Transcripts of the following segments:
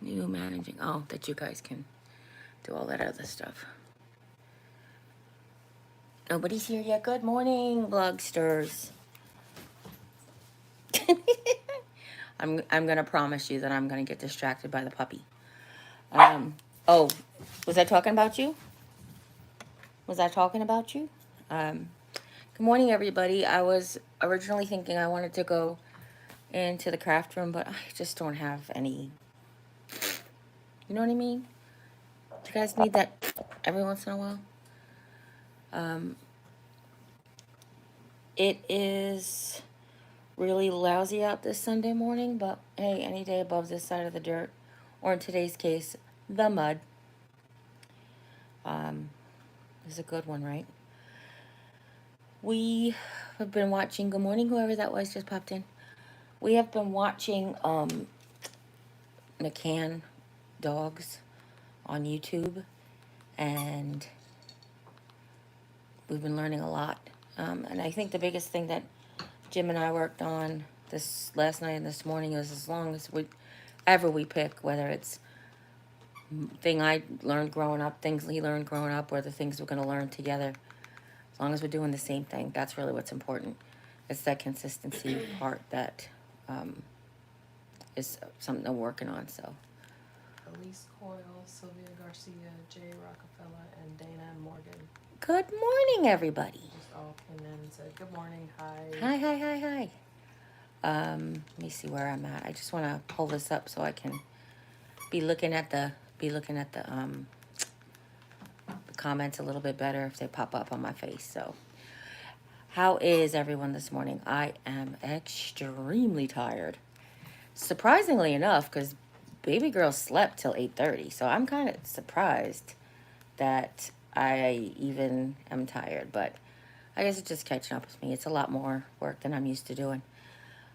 New managing. Oh, that you guys can do all that other stuff. Nobody's here yet. Good morning, Blogsters. I'm gonna promise you that I'm gonna get distracted by the puppy. Oh, was I talking about you? Was I talking about you? Good morning, everybody. I was originally thinking I wanted to go into the craft room, but I just don't have any. You know what I mean? Do you guys need that every once in a while? It is really lousy out this Sunday morning, but hey, any day above this side of the dirt, or in today's case, the mud, is a good one, right? We have been watching. Good morning, whoever that was just popped in. We have been watching McCann dogs on YouTube, and we've been learning a lot. And I think the biggest thing that Jim and I worked on this last night and this morning is, as long as we pick, whether it's thing I learned growing up, things he learned growing up, or the things we're going to learn together, as long as we're doing the same thing, that's really what's important. It's that consistency part that is something I'm working on. So Elise Coyle, Sylvia Garcia, Jay Rockefeller, and Dana Morgan. Good morning, everybody. Just all came in and said, good morning, Hi, hi, hi, hi. Let me see where I'm at. I just want to pull this up so I can be looking at the comments a little bit better if they pop up on my face. So, how is everyone this morning? I am extremely tired. Surprisingly enough, because baby girl slept till 8:30, so I'm kind of surprised that I even am tired. But I guess it's just catching up with me. It's a lot more work than I'm used to doing.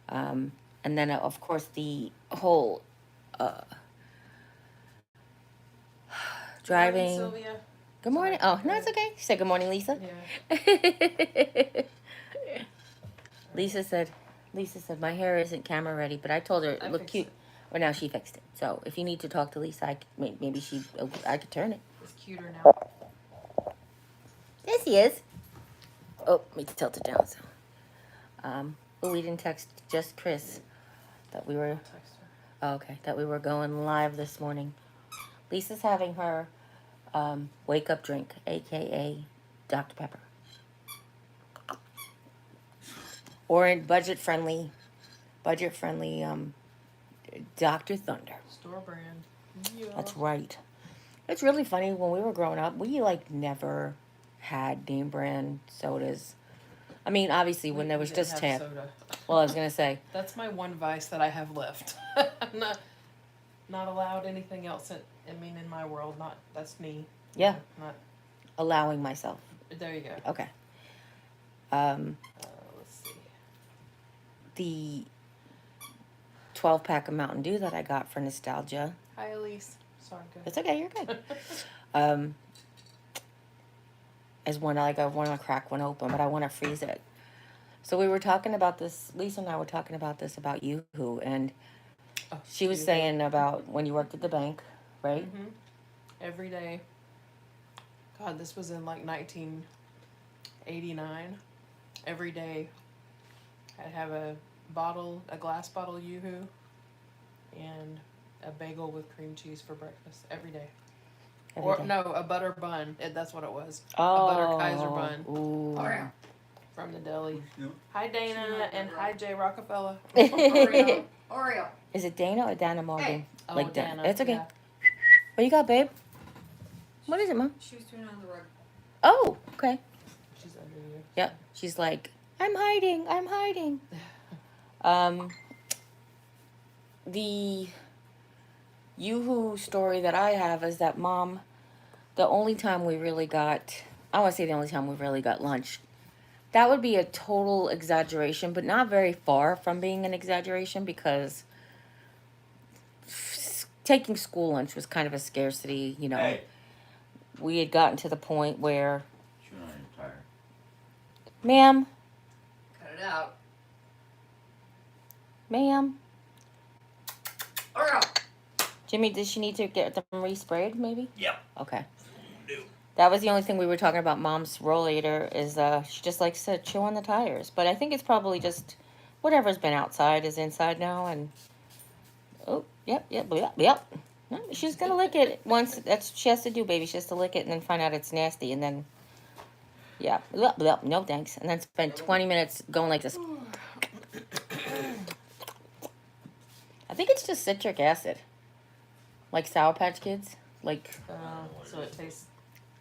And then, of course, the whole driving. Good morning, Sylvia. Good morning. Oh, no, it's okay. Say good morning, Lisa. Yeah. Lisa said, my hair isn't camera ready, but I told her it looked cute. Well, now she fixed it. So if you need to talk to Lisa, maybe I could turn it. It's cuter now. There she is. Oh, let me tilt it down. So, we didn't text just Chris that we were. Text her. Okay, that we were going live this morning. Lisa's having her wake up drink, aka Dr. Pepper, or budget friendly, Dr. Thunder. Store brand. Yeah. That's right. It's really funny, when we were growing up, we never had name brand sodas. I mean, obviously, when there was just tap. Soda. Well, I was gonna say. That's my one vice that I have left. I'm not allowed anything else. In my world, that's me. Yeah. Not allowing myself. There you go. Okay. Let's see. The 12-pack of Mountain Dew that I got for nostalgia. Hi, Elise. Sorry, good. It's okay. You're good. Is one I want to crack one open, but I want to freeze it. So we were talking about this. Lisa and I were talking about this about Yoo-Hoo, and she was saying about when you worked at the bank, right? Mm-hmm. Every day. God, this was in 1989. Every day, I'd have a glass bottle Yoo-Hoo, and a bagel with cream cheese for breakfast every day. No, a butter bun. That's what it was. Oh. A butter Kaiser bun. Ooh. Oreo. From the deli. Hi, Dana, and hi, Jay Rockefeller. Oreo. Is it Dana or Dana Morgan? Hey. Like Dana. It's okay. Yeah. What you got, babe? What is it, Mom? She was doing it on the rug. Oh, okay. She's under you. Yep. She's like, I'm hiding. The Yoo-Hoo story that I have is that Mom, the only time we really got, I want to say the only time we really got lunch, that would be a total exaggeration, but not very far from being an exaggeration, because taking school lunch was kind of a scarcity, Hey. We had gotten to the point where, You're not even tired. ma'am, Cut it out. ma'am, Oreo. Jimmy, does she need to get them resprayed, maybe? Yep. Okay. No. That was the only thing we were talking about. Mom's rollator is she just likes to chew on the tires, but I think it's probably just whatever's been outside is inside now. And oh, yep. No, she's gonna lick it once. That's what she has to do, baby. She has to lick it and then find out it's nasty, and then yeah, no thanks, and then spend 20 minutes going like this. I think it's just citric acid, like Sour Patch Kids, like So it tastes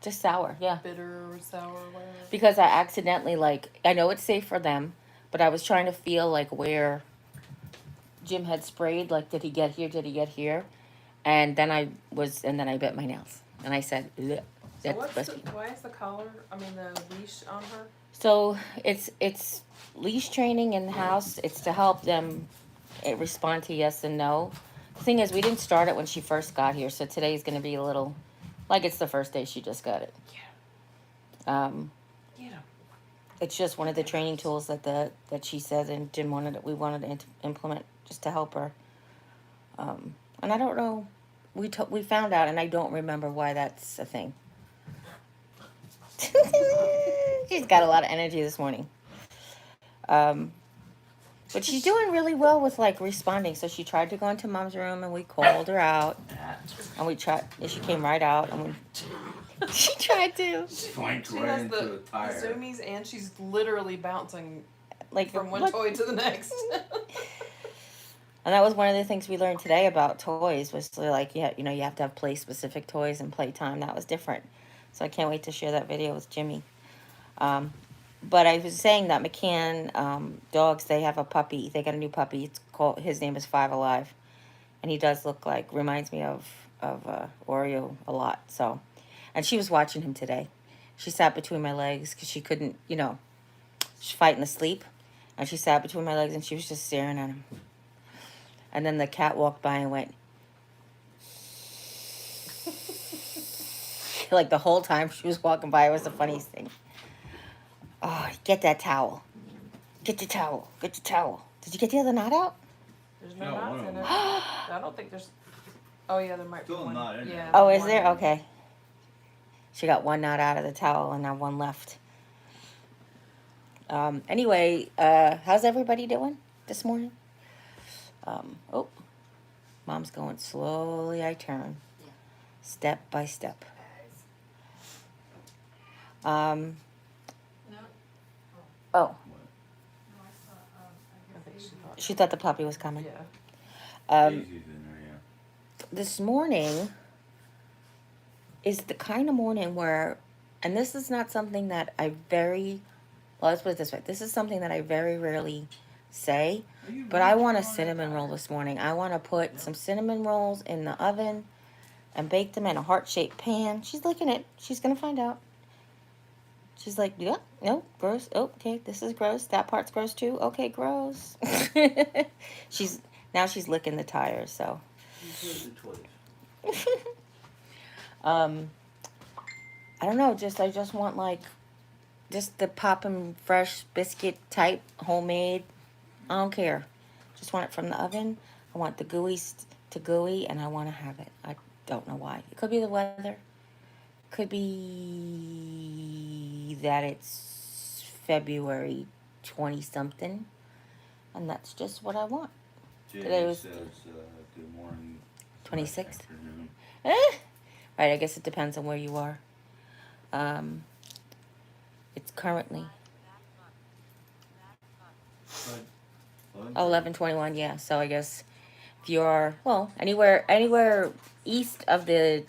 just sour, yeah. bitter or sour or whatever. Because I accidentally, like, I know it's safe for them, but I was trying to feel like where Jim had sprayed, like, did he get here? And then I bit my nails, and I said, "Ugh, So that's why is the collar, the leash on her? So it's leash training in the house. It's to help them respond to yes and no. The thing is, we didn't start it when she first got here, so today's going to be a little like it's the first day she just got it. Yeah. It's just one of the training tools that she said and Jim we wanted to implement just to help her. And I don't know. We found out, and I don't remember why that's a thing. She's got a lot of energy this morning. But she's doing really well with like responding. So she tried to go into Mom's room, and we called her out, and we tried. And she came right out, and she tried to. Point She right has into the a tire. zoomies, and she's literally bouncing Like from one toy to the next. And that was one of the things we learned today about toys was like, you have to have play specific toys and playtime. That was different. So I can't wait to share that video with Jimmy. But I was saying that McCann dogs, they have a puppy. They got a new puppy. His name is Five Alive, and he does reminds me of Oreo a lot. So, and she was watching him today. She sat between my legs because she couldn't, she's fighting to sleep, and she sat between my legs and she was just staring at him. And then the cat walked by and went, like the whole time she was walking by. It was the funniest thing. Oh, get that towel. Get the towel. Get the towel. Did you get the other knot out? There's no Yeah, knots one of in it. them. I don't think there's. Oh yeah, there might Still be a one. knot in there. Yeah. Oh, is one. there? Okay. She got one knot out of the towel and now one left. Anyway, how's everybody doing this morning? Oh, Mom's going slowly. I turn. Yeah. Step by step. No. Oh, No, I saw. I think she thought. she thought the puppy was coming. Yeah. Daisy's in there, yeah. This morning is the kind of morning where, and this is not something that let's put it this way. This is something that I very rarely say, but I want a cinnamon roll this morning. I want to put some cinnamon rolls in the oven and bake them in a heart-shaped pan. She's licking it. She's going to find out. She's like, yeah, no, gross. Oh, okay, this is gross. That part's gross too. Okay, gross. she's licking the tires, so. I don't know, I just want just the poppin' fresh biscuit type, homemade. I don't care. Just want it from the oven. I want the to gooey, and I want to have it. I don't know why. It could be the weather. Could be that it's February 20-something, and that's just what I want. Today was says good morning. 26th? Afternoon. Right, I guess it depends on where you are. It's currently 11:21. Yeah, so I guess if you're anywhere east of the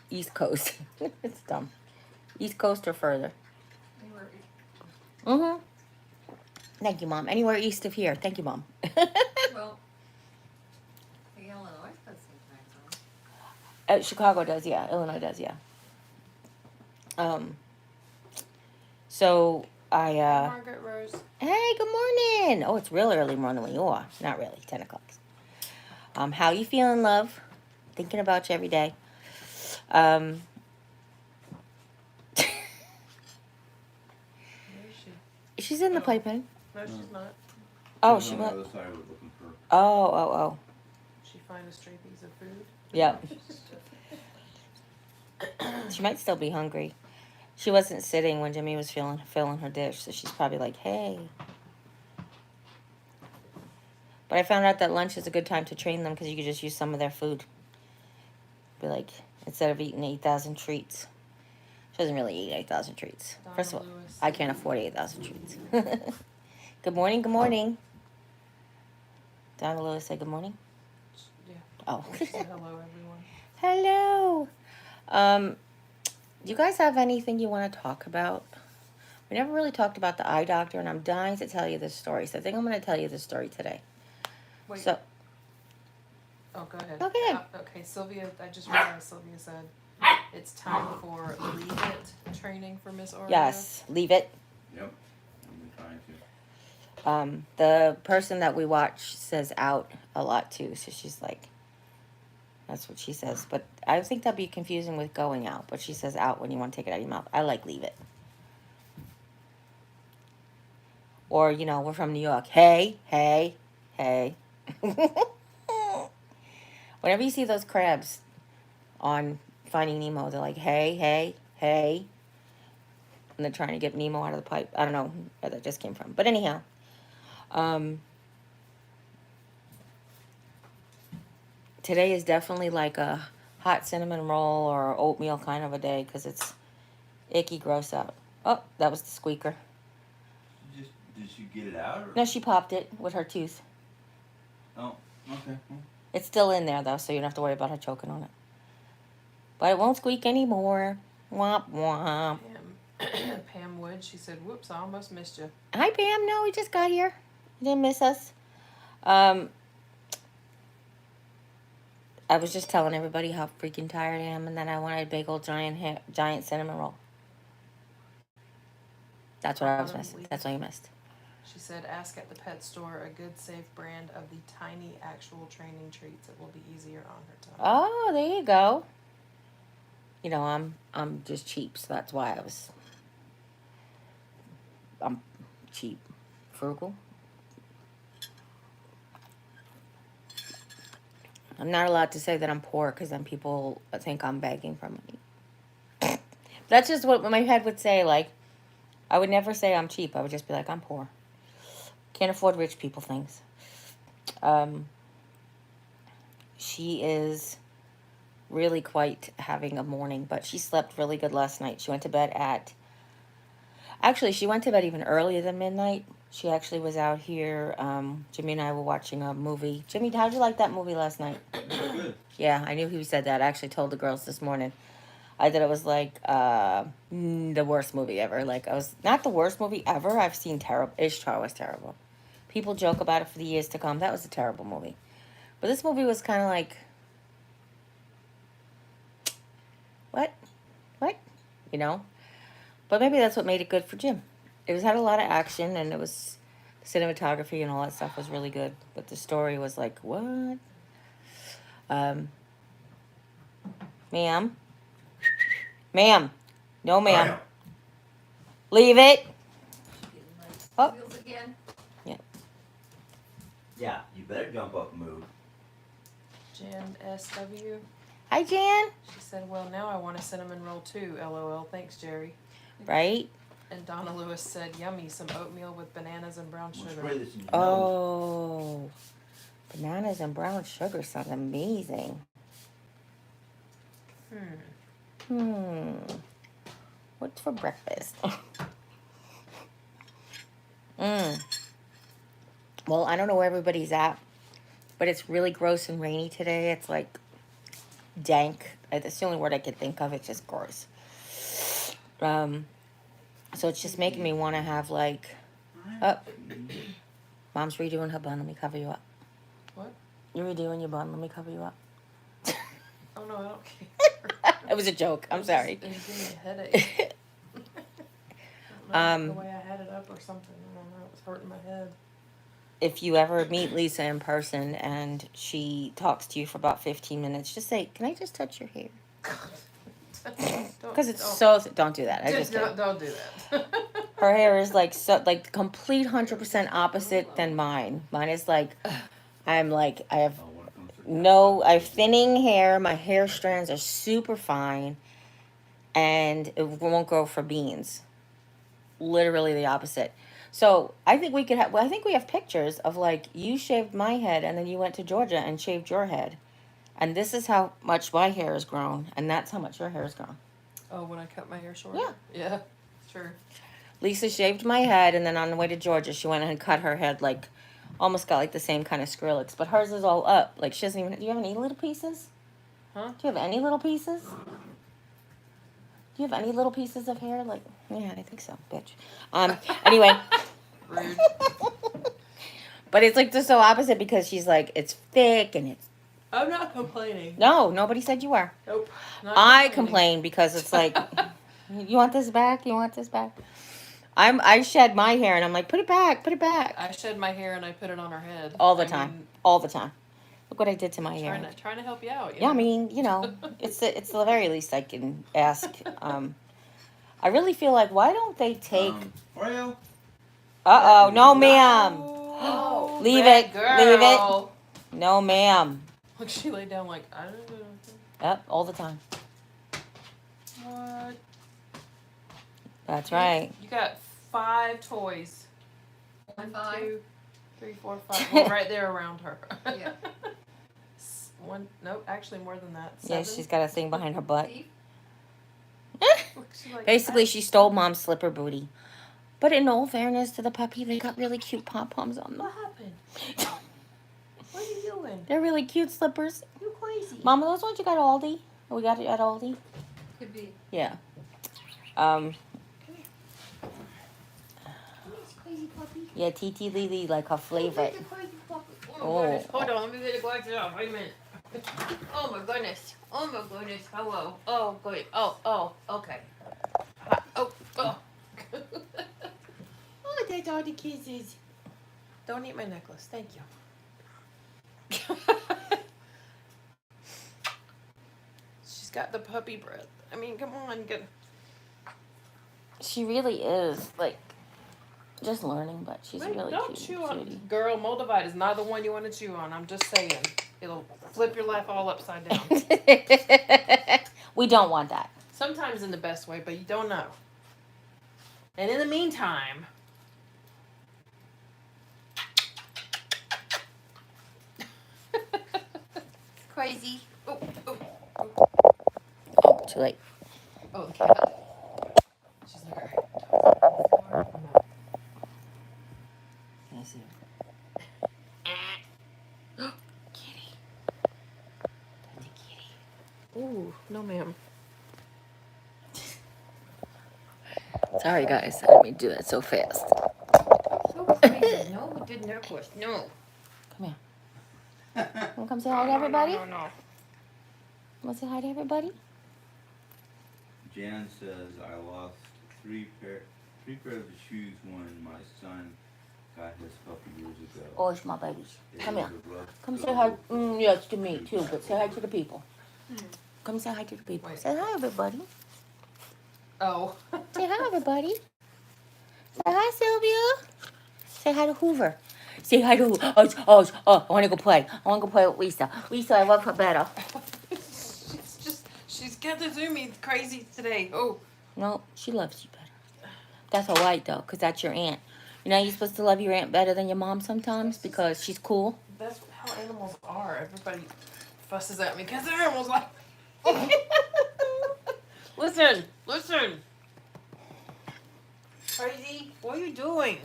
East Coast, it's dumb. East Coast or further. Anywhere. Thank you, Mom. Anywhere east of here. Thank you, Mom. Well, the Illinois got some time zone. Chicago does, yeah. Illinois does, yeah. So I Margaret Rose. Hey, good morning. Oh, it's real early morning when you are. Not really, 10 o'clock. How you feeling, love? Thinking about you every day. Where is she? She's in the playpen. No, she's not. Oh, She's she on the went. other side of it looking for. Oh. She find a stray piece of food. Yep. She might still be hungry. She wasn't sitting when Jimmy was filling her dish, so she's probably like, hey. But I found out that lunch is a good time to train them because you could just use some of their food. Be like, instead of eating 8,000 treats. She doesn't really eat 8,000 treats. Donna First of all, Lewis. I can't afford 8,000 treats. Good morning, good morning. Donna Lewis said good morning. Yeah. Oh. She said hello, everyone. Hello. Do you guys have anything you want to talk about? We never really talked about the eye doctor, and I'm dying to tell you this story. So I think I'm going to tell you this story today. Wait. So, Oh, go ahead. Okay. Okay, Sylvia, I just realized Sylvia said it's time for Leave It training for Miss Oreo. yes, leave it. Yep. I've been trying to. The person that we watch says out a lot too, so she's like, that's what she says. But I think that'd be confusing with going out, but she says out when you want to take it out of your mouth. I like leave it. Or, you know, we're from New York. Hey, hey, hey. Whenever you see those crabs on Finding Nemo, they're like, hey, hey, hey. And they're trying to get Nemo out of the pipe. I don't know where that just came from. But anyhow, today is definitely like a hot cinnamon roll or oatmeal kind of a day because it's icky, gross out. Oh, that was the squeaker. Did she get it out? Or? No, she popped it with her tooth. Oh, okay. It's still in there though, so you don't have to worry about her choking on it. But it won't squeak anymore. Womp womp. Pam Wood, she said, whoops, I almost missed you. Hi Pam, no, we just got here. You didn't miss us. I was just telling everybody how freaking tired I am, and then I wanted a big old giant cinnamon roll. That's what I was missing. That's what you missed. She said, ask at the pet store a good, safe brand of the tiny actual training treats. It will be easier on her tongue. Oh, there you go. You know, I'm just cheap, so that's why I'm cheap. Frugal. I'm not allowed to say that I'm poor because then people think I'm begging for money. That's just what my head would say. Like, I would never say I'm cheap. I would just be like, I'm poor. Can't afford rich people things. She is really quite having a morning, but she slept really good last night. She went to bed she went to bed even earlier than midnight. She actually was out here. Jimmy and I were watching a movie. Jimmy, how'd you like that movie last night? Good. Yeah, I knew he said that. I actually told the girls this morning. I thought it was like the worst movie ever. Like, I was not the worst movie ever. I've seen terrible. Ishtar was terrible. People joke about it for the years to come. That was a terrible movie. But this movie was kind of like, what? You know? But maybe that's what made it good for Jim. It had a lot of action, and it was cinematography and all that stuff was really good. But the story was like, what? Ma'am? No, ma'am. Leave it. Oh. Wheels again. Yeah, you better jump up and move. Jen SW, Hi, Jan. she said, well, now I want a cinnamon roll too. LOL. Thanks, Jerry. Right? And Donna Lewis said, yummy, some oatmeal with bananas and brown We'll sugar. spray this in your nose. Oh. Bananas and brown sugar sounds amazing. What's for breakfast? Well, I don't know where everybody's at, but it's really gross and rainy today. It's like dank. That's the only word I could think of. It's just gross. So it's just making me want to have like, Mom's redoing her bun. Let me cover you up. What? You're redoing your bun. Let me cover you up. Oh, no, I don't care. It was a joke. I'm sorry. It was giving me a headache. I don't know, the way I had it up or something. I don't know. It was hurting my head. If you ever meet Lisa in person and she talks to you for about 15 minutes, just say, "Can I just touch your hair?" Because it's don't do that. I just kidding. don't do that. Her hair is like complete 100% opposite than mine. Mine is like, I have Oh, when it comes to No, I have thinning hair. My hair strands are super fine, and it won't grow for beans. Literally the opposite. So I think we could have. Well, I think we have pictures of like you shaved my head, and then you went to Georgia and shaved your head, and this is how much my hair has grown, and that's how much your hair has grown. Oh, when I cut my hair short? Yeah. Yeah, sure. Lisa shaved my head, and then on the way to Georgia, she went and cut her head like, almost got like the same kind of Skrillex, but hers is all up. Like she doesn't even. Do you have any little pieces? Huh? Do you have any little pieces? Do you have any little pieces of hair? Like, yeah, I think so, bitch. Anyway. Rude. But it's like just so opposite because she's like, it's thick and it's. I'm not complaining. No, nobody said you are. Nope. Not I complaining. complain because it's like, you want this back? You want this back? I shed my hair and I'm like, put it back, put it back. I shed my hair and I put it on her head. All the I time. mean, All the time. Look what I did to my hair. trying to help you out. Yeah, I mean, you know, it's the very least I can ask. I really feel like, why don't they take... Oreo? Uh-oh, no ma'am. Oh, Leave bad it, girl. leave it. No ma'am. Look, she laid down like, I don't know. Yep, all the time. What? That's right. You got 5 toys. 1, 5? 2, 3, 4, 5. Well, right there around her. Yeah. One, nope, actually more than that. 7. Yeah, she's got a thing behind her butt. Beef? Look, she's like, Basically, she stole mom's slipper booty. But in all fairness to the puppy, they got really cute pom-poms on them. What happened? What are you doing? They're really cute slippers. You crazy. Mama, those ones you got at Aldi? Or we got it at Aldi? Could be. Yeah. Crazy puppy. Yeah, Titi Lily, like her favorite. Crazy puppy. Oh. Goodness. Hold on, let me get the glasses off. Wait a minute. Oh my goodness. Oh my goodness. Hello. Oh, good. Oh, okay. Oh. Oh, that's all the kisses. Don't eat my necklace. Thank you. She's got the puppy breath. I mean, come on. She really is, like, just learning, but she's Wait, really don't cute. chew on Cutie. Girl, Moldavite is not the one you want to chew on. I'm just saying. It'll flip your life all upside down. We don't want that. Sometimes in the best way, but you don't know. And in the meantime... Crazy. Oh. Oh, too late. Oh, the cat. She's like, all right. Can I see her? Kitty. That's a kitty. Ooh, no ma'am. Sorry, guys. I didn't mean to do that so fast. So crazy. No, we didn't, of course. No. Come here. Want to come say hi to everybody? No. Want to say hi to everybody? Jan says I lost three pairs of shoes when my son got his puppy years ago. Oh, it's my baby. It Come was here. a rough Come say go. hi. Yes, to me too, but say hi to the people. Come say hi to the people. Wait. Say hi, everybody. Oh. Say hi, everybody. Say hi, Sylvia. Say hi to Hoover. Say hi to Hoover. Oh, I want to go play. I want to go play with Lisa. Lisa, I love her better. She's got the zoomies crazy today. Oh. No, she loves you better. That's all right, though, because that's your aunt. You know you're supposed to love your aunt better than your mom sometimes because she's cool. That's how animals are. Everybody fusses at me because they're animals like Listen. Crazy, what are you doing?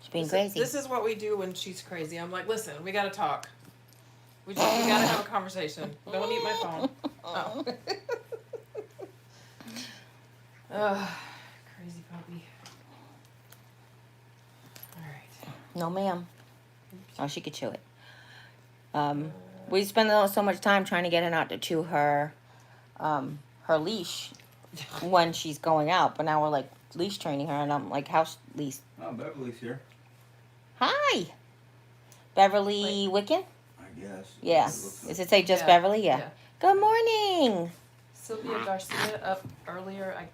She's being crazy. This is what we do when she's crazy. I'm like, listen, we gotta talk. We gotta have a conversation. Don't eat my phone. Oh. Crazy puppy. Alright. No, ma'am. Oh, she could chew it. We spend so much time trying to get her not to chew her leash when she's going out, but now we're like leash training her, and I'm like, house leash. Oh, Beverly's here. Hi, Beverly Wicken. I guess. Yeah. It looks like- Does it say just Yeah, Beverly? Yeah. Good morning. Sylvia Garcia up earlier. I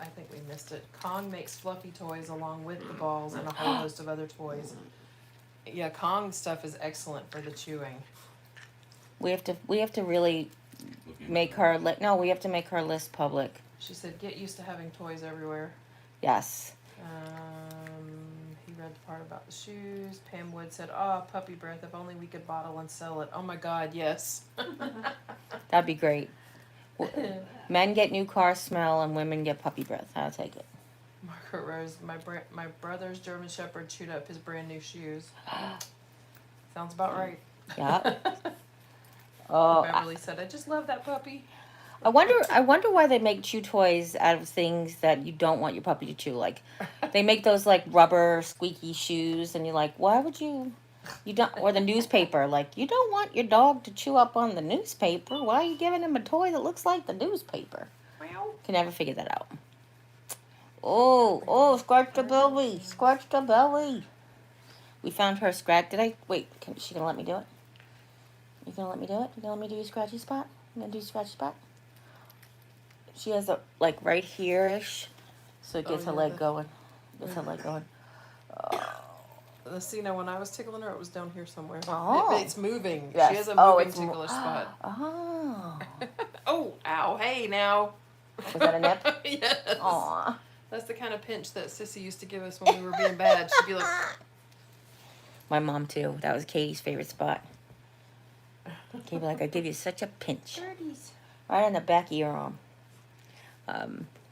think we missed it. Kong makes fluffy toys along with the balls and a whole host of other toys. Yeah, Kong stuff is excellent for the chewing. We have to really Looking make at her no, we have to make her list public. She said, "Get used to having toys everywhere." Yes. He read the part about the shoes. Pam Wood said, "Oh, puppy breath. If only we could bottle and sell it." Oh my God, yes. That'd be great. Men get new car smell and women get puppy breath. I'll take it. Margaret Rose, my brother's German Shepherd chewed up his brand new shoes. Sounds about right. Yeah. Oh, Beverly said, "I just love that puppy." I wonder why they make chew toys out of things that you don't want your puppy to chew. Like, they make those like rubber squeaky shoes, and you're like, why would you don't, or the newspaper, like, you don't want your dog to chew up on the newspaper. Why are you giving him a toy that looks like the newspaper? Can never figure that out. Oh, scratch the belly, scratch the belly. We found her scratch. Wait, is she gonna let me do it? You gonna let me do it? You gonna let me do your scratchy spot? You gonna do your scratchy spot? She has a, like, right here-ish, so it gets her leg going. Gets her leg going. See, now when I was tickling her, it was down here somewhere. Oh. It's moving. Yes. She has a Oh, moving it's ticklish spot. Oh. Oh, ow, hey now. Was that a nip? Yes. Aw. That's the kind of pinch that Sissy used to give us when we were being bad. She'd be like, My mom, too. That was Katie's favorite spot. Katie be like, I give you such a pinch. "Birdies." Right on the back of your arm.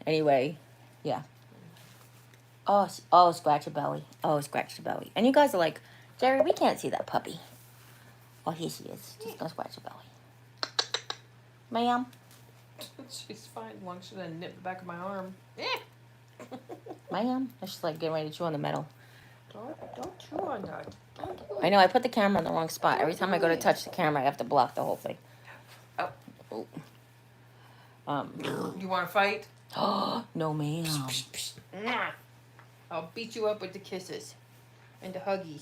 Anyway, yeah. Oh, scratch your belly. Oh, scratch the belly. And you guys are like, Jerry, we can't see that puppy. Oh, here she is. Just gonna scratch your belly. Ma'am. She's fine as long as she doesn't nip the back of my arm. Ma'am. And she's like getting ready to chew on the metal. Don't chew on that. Don't do I know, I put the camera in the wrong spot. Every time I go to touch the camera, I have to block the whole thing. Oh. Oh. You want to fight? No, ma'am. I'll beat you up with the kisses and the huggies.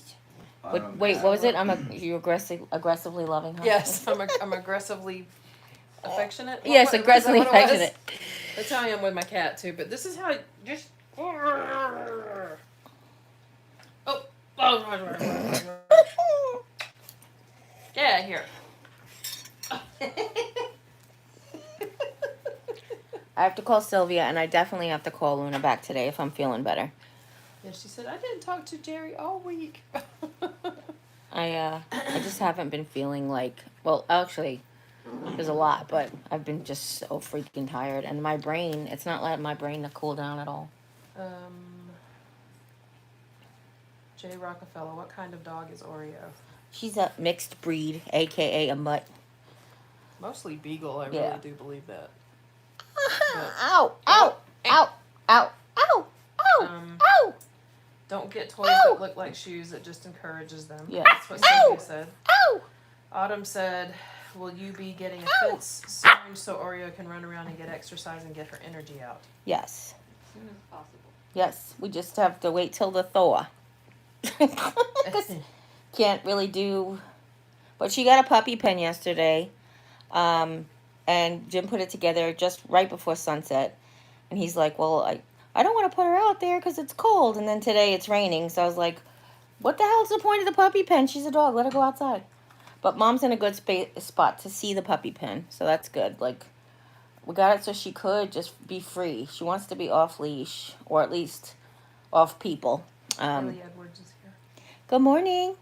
Wait, what was it? You aggressively loving her? Yes, I'm aggressively affectionate. Yes, What- aggressively is that what it was? affectionate. That's how I am with my cat too. But this is how I just. Yeah, here. I have to call Sylvia, and I definitely have to call Luna back today if I'm feeling better. Yeah, she said I didn't talk to Jerry all week. I just haven't been feeling like, well, actually, there's a lot, but I've been just so freaking tired, and my brain, it's not letting my brain to cool down at all. Jay Rockefeller, what kind of dog is Oreo? She's a mixed breed, aka a mutt. Mostly Beagle, I Yeah. really do believe that. Ow, ow, ow, ow, ow, ow, ow, Don't get toys Ow! that look like shoes, it just encourages them. Yeah. That's what Sylvia said. ow. Autumn said, will you be getting a fence soon so Oreo can run around and get exercise and get her energy out? Yes, As soon as possible. yes, we just have to wait till the thaw. 'Cause can't really do, but she got a puppy pen yesterday, and Jim put it together just right before sunset, and he's like, well, I don't want to put her out there because it's cold, and then today it's raining, so I was like, what the hell's the point of the puppy pen? She's a dog, let her go outside. But Mom's in a good spot to see the puppy pen, so that's good. Like, we got it so she could just be free. She wants to be off leash, or at least off people. Haley Edwards is here. Good morning.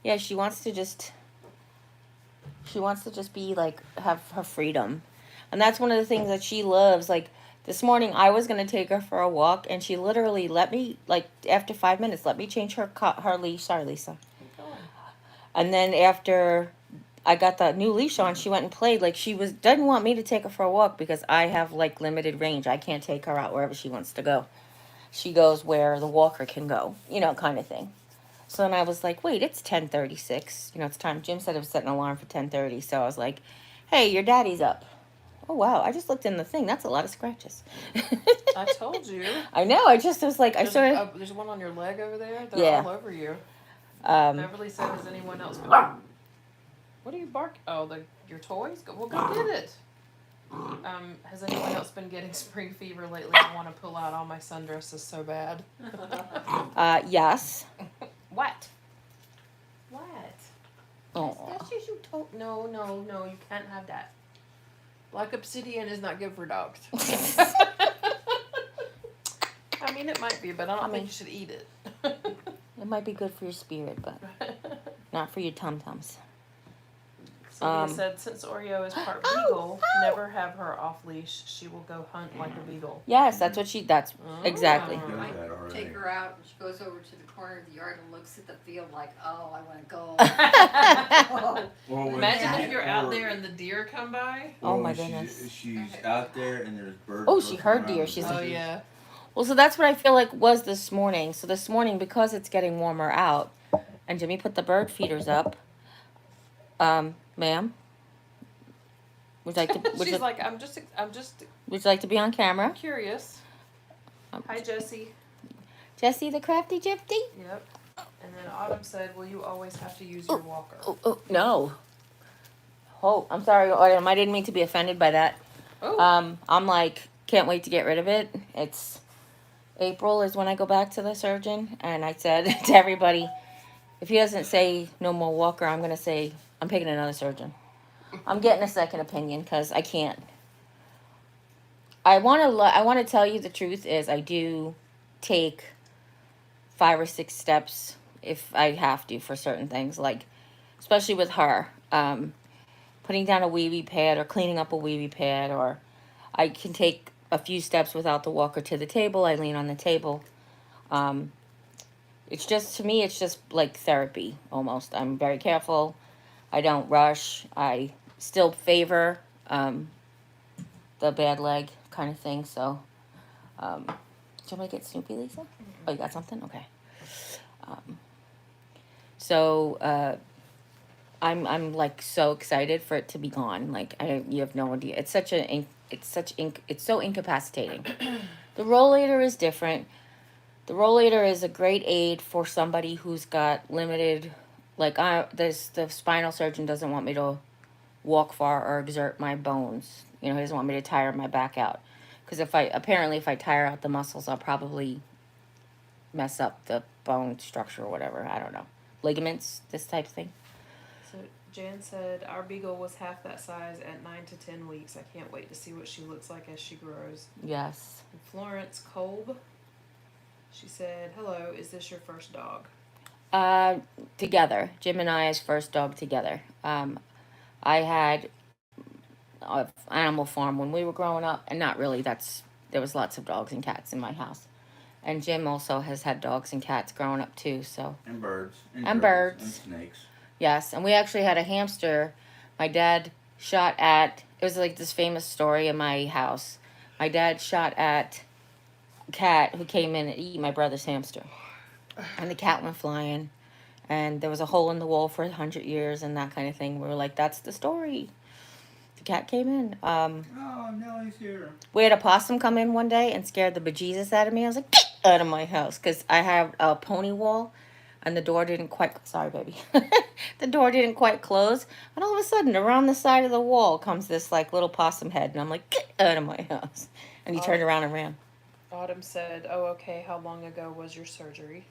Yeah, she wants to just be like, have her freedom. And that's one of the things that she loves. Like, this morning I was going to take her for a walk, and she literally let me, like, after 5 minutes, let me change her leash. Sorry, Lisa. And then after I got the new leash on, she went and played. Like, didn't want me to take her for a walk because I have, like, limited range. I can't take her out wherever she wants to go. She goes where the walker can go, kind of thing. So then I was like, wait, it's 10:36. It's time. Jim said it was setting an alarm for 10:30. So I was like, hey, your daddy's up. Oh, wow. I just looked in the thing. That's a lot of scratches. I told you. I know. I just was like, There's one on your leg over there. They're Yeah. all over you. Um, Beverly said, has anyone else been... What are you barking? Oh, your toys? Well, go get it. Has anyone else been getting spring fever lately? I want to pull out all my sundresses so bad. yes. What? What? did you told? No, you can't have that. Black obsidian is not good for dogs. I mean, it might be, but I don't think you should eat it. It might be good for your spirit, but not for your tum-tums. Sylvia said, since Oreo is part beagle, never have her off leash. She will go hunt like a beagle. Yes, that's what exactly. He does I that already. take her out and she goes over to the corner of the yard and looks at the field like, oh, I want to go. Or when Imagine she- if you're out or- there and the deer come by. Oh or my when goodness. She's out there and there's birds. Oh, she looking heard around deer. the She's Oh, bushes. yeah. Well, so that's what I feel like was this morning. So this morning, because it's getting warmer out, and Jimmy put the bird feeders up. Ma'am, would you like to? Would She's you, like, I'm just would you like to be on camera? curious. Hi, Jessie. Jessie, the crafty gypsy. Yep. And then Autumn said, will you always have to use your walker? Oh, no. Oh, I'm sorry, Autumn. I didn't mean to be offended by that. Oh. I'm like, can't wait to get rid of it. It's April is when I go back to the surgeon, and I said to everybody, if he doesn't say no more walker, I'm gonna say I'm picking another surgeon. I'm getting a second opinion because I can't. I want to tell you the truth is I do take 5 or 6 steps if I have to for certain things, like especially with her, putting down a wee pad or cleaning up a wee pad, or I can take a few steps without the walker to the table. I lean on the table. It's just, to me, it's just like therapy almost. I'm very careful. I don't rush. I still favor the bad leg kind of thing. So, do you want me to get Snoopy, Lisa? Oh, you got something? Okay. I'm like so excited for it to be gone. Like you have no idea. It's so incapacitating. The rollator is different. The rollator is a great aid for somebody who's got limited, the spinal surgeon doesn't want me to walk far or exert my bones. You know, he doesn't want me to tire my back out. Because if I tire out the muscles, I'll probably mess up the bone structure or whatever. I don't know. Ligaments, this type of thing. So Jan said, our beagle was half that size at 9 to 10 weeks. I can't wait to see what she looks like as she grows. Yes. And Florence Kolb, she said, hello, is this your first dog? Together. Jim and I's first dog together. I had an animal farm when we were growing up, and not really. There was lots of dogs and cats in my house. And Jim also has had dogs and cats growing up too, so. And birds. And turtles, birds. And snakes. Yes, and we actually had a hamster. My dad shot at, it was like this famous story in my house. My dad shot at a cat who came in and eat my brother's hamster. And the cat went flying. And there was a hole in the wall for 100 years and that kind of thing. We were like, that's the story. The cat came in. Oh, Nellie's here. We had a possum come in one day and scared the bejesus out of me. I was like, get out of my house. Because I have a pony wall. And the door didn't quite, sorry, baby. The door didn't quite close. And all of a sudden, around the side of the wall comes this, like, little possum head. And I'm like, get out of my house. And he turned around and ran. Autumn said, oh, okay, how long ago was your surgery?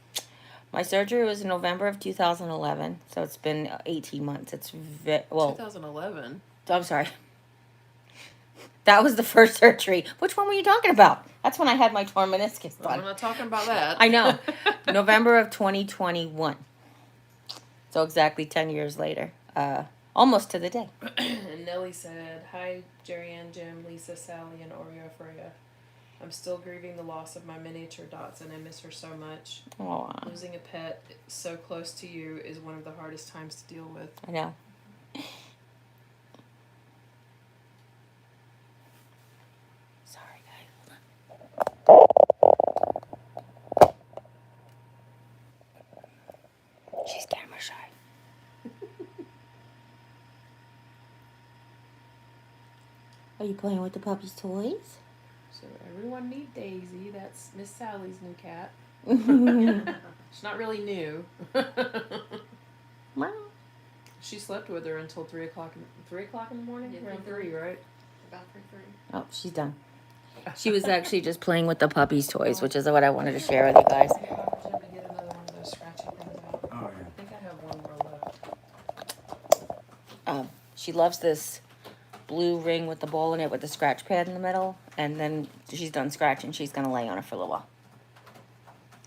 My surgery was in November of 2011. So it's been 18 months. It's, 2011? I'm sorry. That was the first surgery. Which one were you talking about? That's when I had my torn meniscus done. I'm not talking about that. I know. November of 2021. So exactly 10 years later. Almost to the day. And Nellie said, hi, Jeri-Ann, Jim, Lisa, Sally, and Oreo Freya. I'm still grieving the loss of my miniature Dotson. I miss her so much. Aww. Losing a pet so close to you is one of the hardest times to deal with. I know. Sorry, guys. She's camera shy. Are you playing with the puppy's toys? So everyone need Daisy. That's Miss Sally's new cat. Meow. She's not really new. She slept with her until 3 o'clock in the morning? Yeah, Around 3:30. 3, right? About 3:30. Oh, she's done. She was actually just playing with the puppy's toys, which is what I wanted to share with you guys. I think Papa Jim to get another one of those scratchy things out. Oh, I think I have one more left. She loves this blue ring with the ball in it with the scratch pad in the middle. And then she's done scratching. She's going to lay on it for a little while.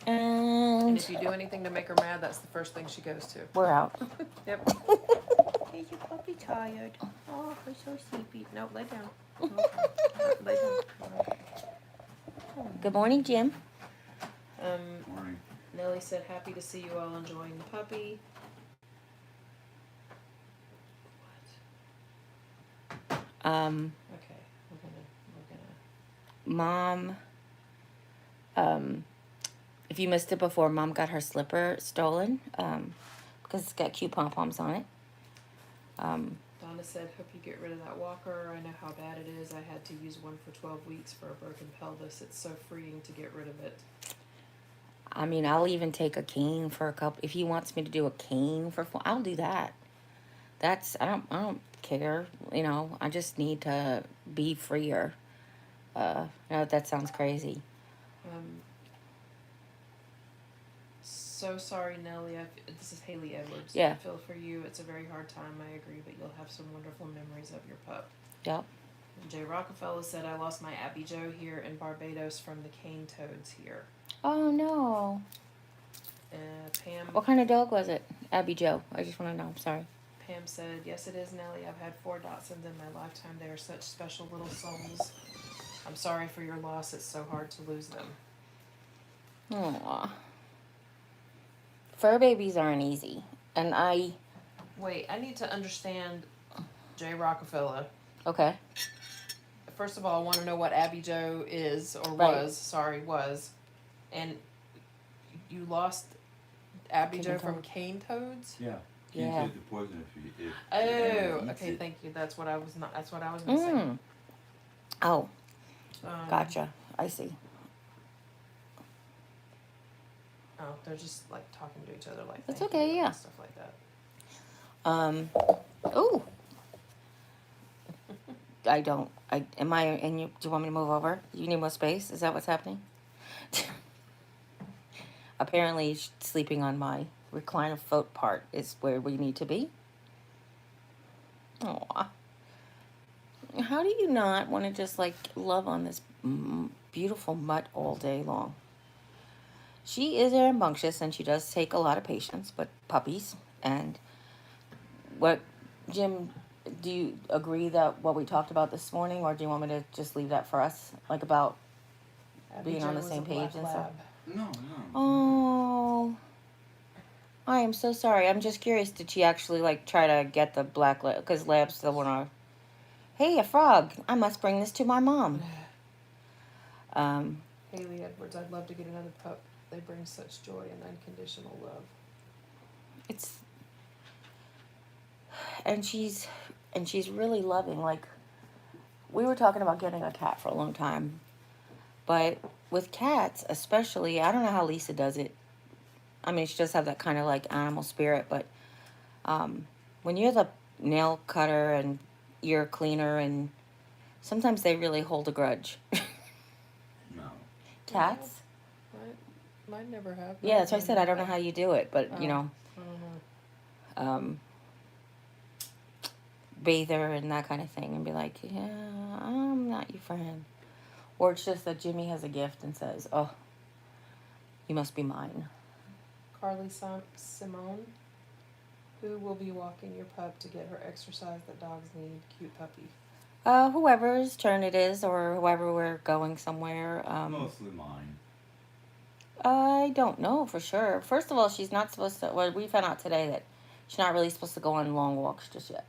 And And if you do anything to make her mad, that's the first thing she goes to. we're out. Yep. Is your puppy tired? Oh, he's so sleepy. No, lay down. Okay. Lay down. Good morning, Jim. Morning. Nellie said, happy to see you all enjoying the puppy. Okay, we're gonna. Mom, if you missed it before, Mom got her slipper stolen, because it's got cute pom-poms on it. Donna said, hope you get rid of that walker. I know how bad it is. I had to use one for 12 weeks for a broken pelvis. It's so freeing to get rid of it. I mean, I'll even take a cane for a couple. If he wants me to do a cane for, I'll do that. I don't care. You know, I just need to be freer. I know that sounds crazy. So sorry, Nellie. This is Haley Edwards. Yeah. I feel for you. It's a very hard time. I agree, but you'll have some wonderful memories of your pup. Yep. And Jay Rockefeller said, I lost my Abby Joe here in Barbados from the cane toads here. Oh, no. Pam. What kind of dog was it? Abby Joe. I just want to know. I'm sorry. Pam said, yes, it is, Nellie. I've had 4 Dachshunds in my lifetime. They are such special little souls. I'm sorry for your loss. It's so hard to lose them. Aww. Fur babies aren't easy. And Wait, I need to understand Jay Rockefeller. Okay. First of all, I want to know what Abby Joe is, or Right. was. And you lost Abby Cane Joe toad. from cane toads? Yeah. Yeah. Can't take the poison if you. Oh, okay, thank you. That's what I was missing. Mm. Oh, Gotcha. gotcha. I see. Oh, they're just like talking to each other like That's thank okay, you yeah. and stuff like that. Ooh. Do you want me to move over? You need more space? Is that what's happening? Apparently, sleeping on my recliner foot part is where we need to be. Aw. How do you not want to just like love on this beautiful mutt all day long? She is rambunctious and she does take a lot of patience, but puppies. And what, Jim, do you agree that what we talked about this morning, or do you want me to just leave that for us? Like about Abby being Joe on the was same a black page and stuff? lab. No. Oh, I am so sorry. I'm just curious. Did she actually like try to get the black lab? Because labs still want to. Hey, a frog! I must bring this to my mom. Haley Edwards, I'd love to get another pup. They bring such joy and unconditional love. And she's really loving. Like, we were talking about getting a cat for a long time, but with cats especially, I don't know how Lisa does it. I mean, she does have that kind of like animal spirit, but when you're the nail cutter and ear cleaner, and sometimes they really hold a grudge. No. Cats? Mine never have. Yeah, that's why I said I don't know how you do it, but you know, Mm-hmm. bathe her and that kind of thing, and be like, yeah, I'm not your friend. Or it's just that Jimmy has a gift and says, oh, you must be mine. Carly Simone, who will be walking your pup to get her exercise that dogs need? Cute puppy. Whoever's turn it is, or whoever we're going somewhere. Mostly mine. I don't know for sure. First of all, she's not supposed to. Well, we found out today that she's not really supposed to go on long walks just yet.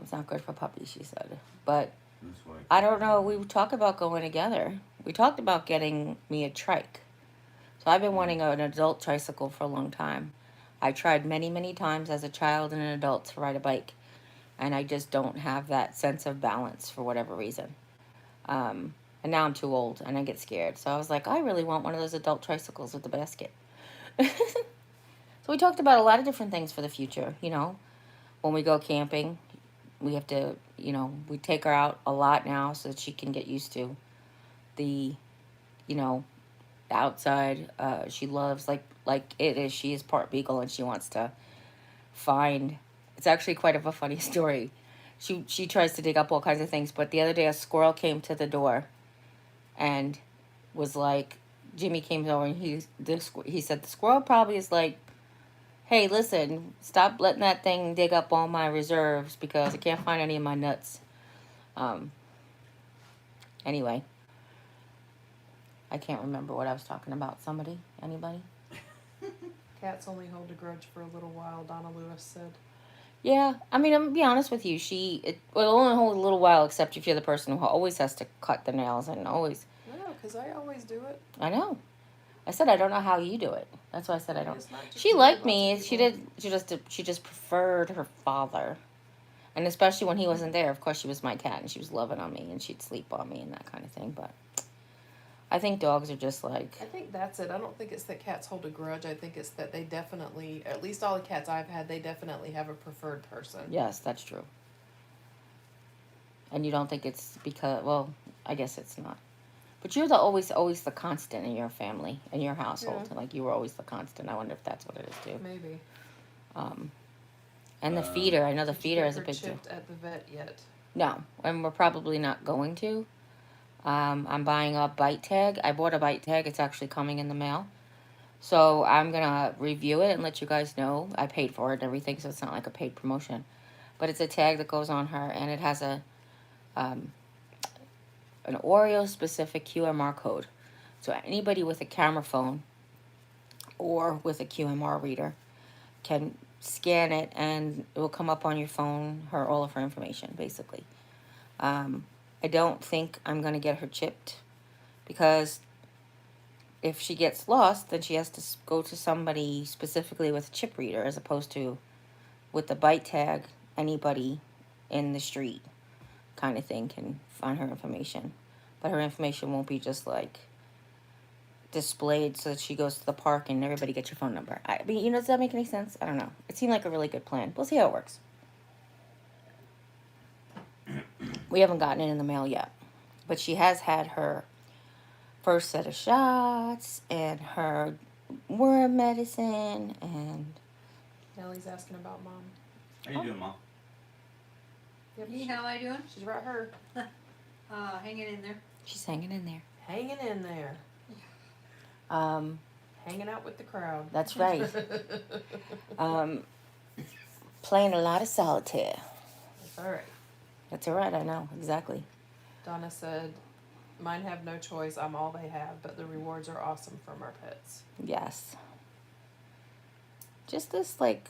It's not good for puppies, she said. But That's why. I don't know. We talked about going together. We talked about getting me a trike. So I've been wanting an adult tricycle for a long time. I tried many, many times as a child and an adult to ride a bike, and I just don't have that sense of balance for whatever reason. And now I'm too old and I get scared. So I was like, I really want one of those adult tricycles with the basket. So we talked about a lot of different things for the future. You know, when we go camping, we have to, you know, we take her out a lot now so that she can get used to the, you know, outside. She loves, like it is, she is part beagle, and she wants to find It's actually quite of a funny story. She tries to dig up all kinds of things, but the other day a squirrel came to the door and was like, Jimmy came over and he said the squirrel probably is like, hey, listen, stop letting that thing dig up all my reserves because I can't find any of my nuts. Um, anyway, I can't remember what I was talking about. Somebody? Anybody? Cats only hold a grudge for a little while, Donna Lewis said. Yeah, I mean, I'm gonna be honest with you. It will only hold a little while, except if you're the person who always has to cut the nails and always. No, because I always do it. I know. I said I don't know how you do it. That's why I said I don't. It's not just She you, liked lots me. of She people. did. She just preferred her father, and especially when he wasn't there. Of course, she was my cat, and she was loving on me, and she'd sleep on me and that kind of thing. But I think dogs are just like. I think that's it. I don't think it's that cats hold a grudge. I think it's that they definitely, at least all the cats I've had, they definitely have a preferred person. Yes, that's true. And you don't think it's because? Well, I guess it's not. But you're always the constant in your family, in your household. Yeah. Like you were always the constant. I wonder if that's what it is too. Maybe. And the feeder, I know the Did you feeder get is a her big deal. chipped at the vet yet? No, and we're probably not going to. I'm buying a bite tag. I bought a bite tag. It's actually coming in the mail. So I'm gonna review it and let you guys know. I paid for it and everything, so it's not like a paid promotion. But it's a tag that goes on her, and it has um, an Oreo specific QMR code. So anybody with a camera phone or with a QMR reader can scan it, and it will come up on your phone, all of her information, basically. I don't think I'm going to get her chipped because if she gets lost, then she has to go to somebody specifically with a chip reader as opposed to with the bite tag, anybody in the street kind of thing can find her information. But her information won't be just like displayed so that she goes to the park and everybody gets your phone number. I mean, does that make any sense? I don't know. It seemed like a really good plan. We'll see how it works. We haven't gotten it in the mail yet. But she has had her first set of shots and her worm medicine and... Nellie's asking about Mom. How you doing, Mom? Yep, Hey, how I doing? she's right here. Hanging in there. She's hanging in there. Hanging in there. Hanging out with the crowd. That's right. Playing a lot of solitaire. That's all right. That's all right, I know, exactly. Donna said, mine have no choice. I'm all they have, but the rewards are awesome from our pets. Yes. Just this, like,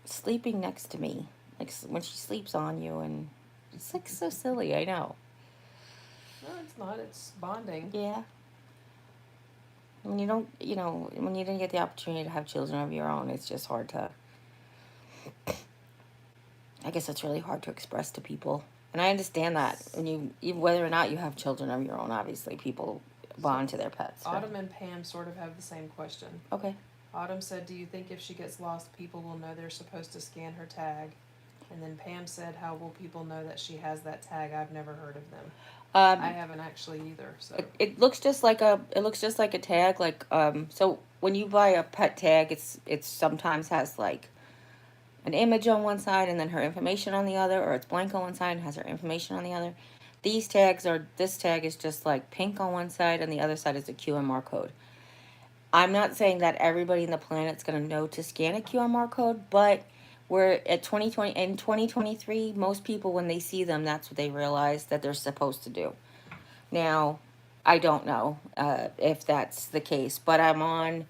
sleeping next to me. Like, when she sleeps on you, and it's, like, so silly, I know. No, it's not. It's bonding. Yeah. When you don't, when you didn't get the opportunity to have children of your own, it's just hard to... I guess it's really hard to express to people. And I understand that. When whether or not you have children of your own, obviously, people bond to their pets. Right? Autumn and Pam sort of have the same question. Okay. Autumn said, do you think if she gets lost, people will know they're supposed to scan her tag? And then Pam said, how will people know that she has that tag? I've never heard of them. I haven't actually either. So it looks just like a tag. Like so when you buy a pet tag, it's sometimes has like an image on one side and then her information on the other, or it's blank on one side and has her information on the other. This tag is just like pink on one side and the other side is a QMR code. I'm not saying that everybody in the planet's going to know to scan a QMR code, but we're at 2023, most people, when they see them, that's what they realize that they're supposed to do. Now, I don't know if that's the case, but I'm on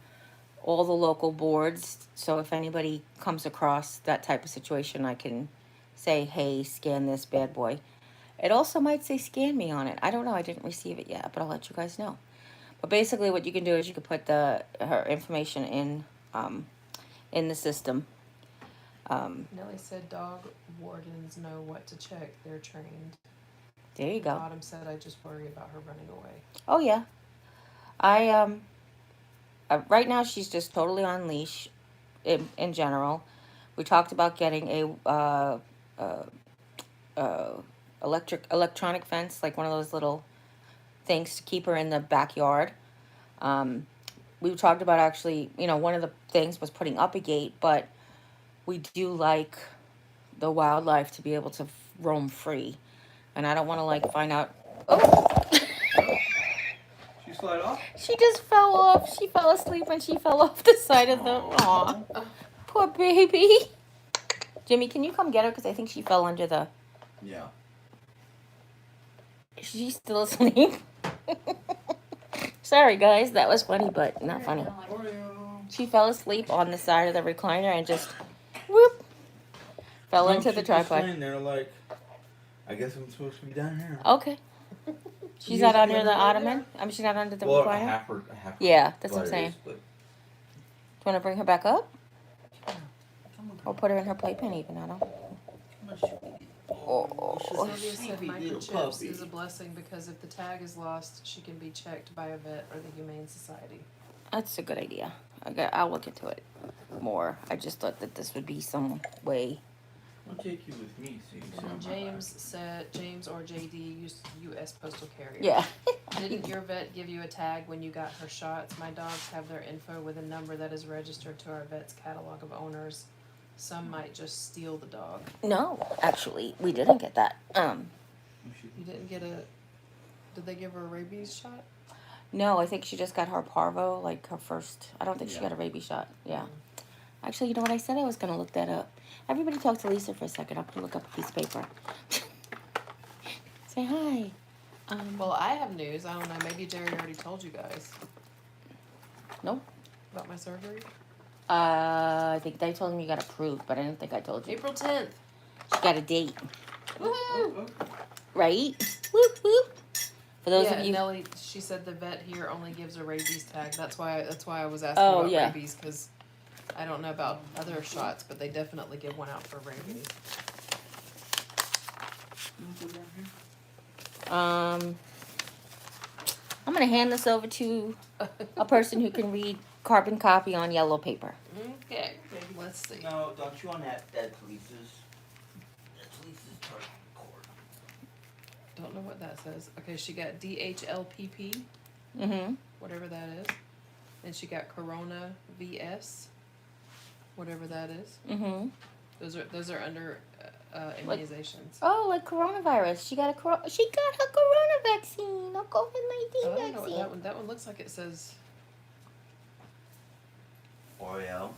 all the local boards, so if anybody comes across that type of situation, I can say, hey, scan this bad boy. It also might say scan me on it. I don't know. I didn't receive it yet, but I'll let you guys know. But basically what you can do is you can put her information in the system. Nellie said dog wardens know what to check. They're trained. There you go. Autumn said, I just worry about her running away. Oh, yeah. Right now she's just totally on leash in general. We talked about getting a electronic fence, like one of those little things to keep her in the backyard. We talked about actually, one of the things was putting up a gate, but we do like the wildlife to be able to roam free, and I don't want to like find out. Oh, She slide off? she just fell off. She fell asleep and she fell off the side of the. Aw, poor baby. Jimmy, can you come get her? Because I think she fell under the. Yeah. She's still asleep. Sorry, guys. That was funny, but not funny. Oreo. She fell asleep on the side of the recliner and just whoop fell into the She's just tripod. laying there like, I guess I'm supposed to be down here. Okay. She's not under the ottoman? I mean, she's not under the Well, recliner? half her, Yeah, that's what I'm it saying. is, but Do you want to bring her back up? Or put her in her playpen even, I don't know. Oh, Sylvia said microchips is a blessing because if the tag is lost, she can be checked by a vet or the Humane Society. that's a good idea. I'll look into it more. I just thought that this would be some way. I'll take you with me so you can And then see my James said, James or JD, U.S. Postal Carrier. Yeah. Didn't your vet give you a tag when you got her shots? My dogs have their info with a number that is registered to our vet's catalog of owners. Some might just steal the dog. No, actually, we didn't get that. You didn't get a... Did they give her a rabies shot? No, I think she just got her parvo, like her first. I don't think she Yeah. got a rabies shot. Yeah. Actually, you know what? I said I was going to look that up. Everybody talk to Lisa for a second. I'm going to look up a piece of paper. Say hi. Well, I have news. I don't know. Maybe Jerry already told you guys. Nope. About my surgery? I think they told me you got approved, but I didn't think I told you. April 10th. She got a date, Woohoo! right? Whoop, whoop. For those Yeah, of you... Nellie, she said the vet here only gives a rabies tag. That's why I was asking Oh, about yeah. rabies, because I don't know about other shots, but they definitely give one out for rabies. I'm going to hand this over to a person who can read carbon copy on yellow paper. Okay, let's see. No, don't you want that's Lisa's? That's Lisa's cord. Don't know what that says. Okay, she got DHLPP, Mm-hmm. whatever that is. And she got Corona VS, whatever that is. Mm-hmm. Those are under Like- immunizations. Oh, like coronavirus. She got her corona vaccine. A COVID-19 I don't know what vaccine. that one looks like. It says Oreo?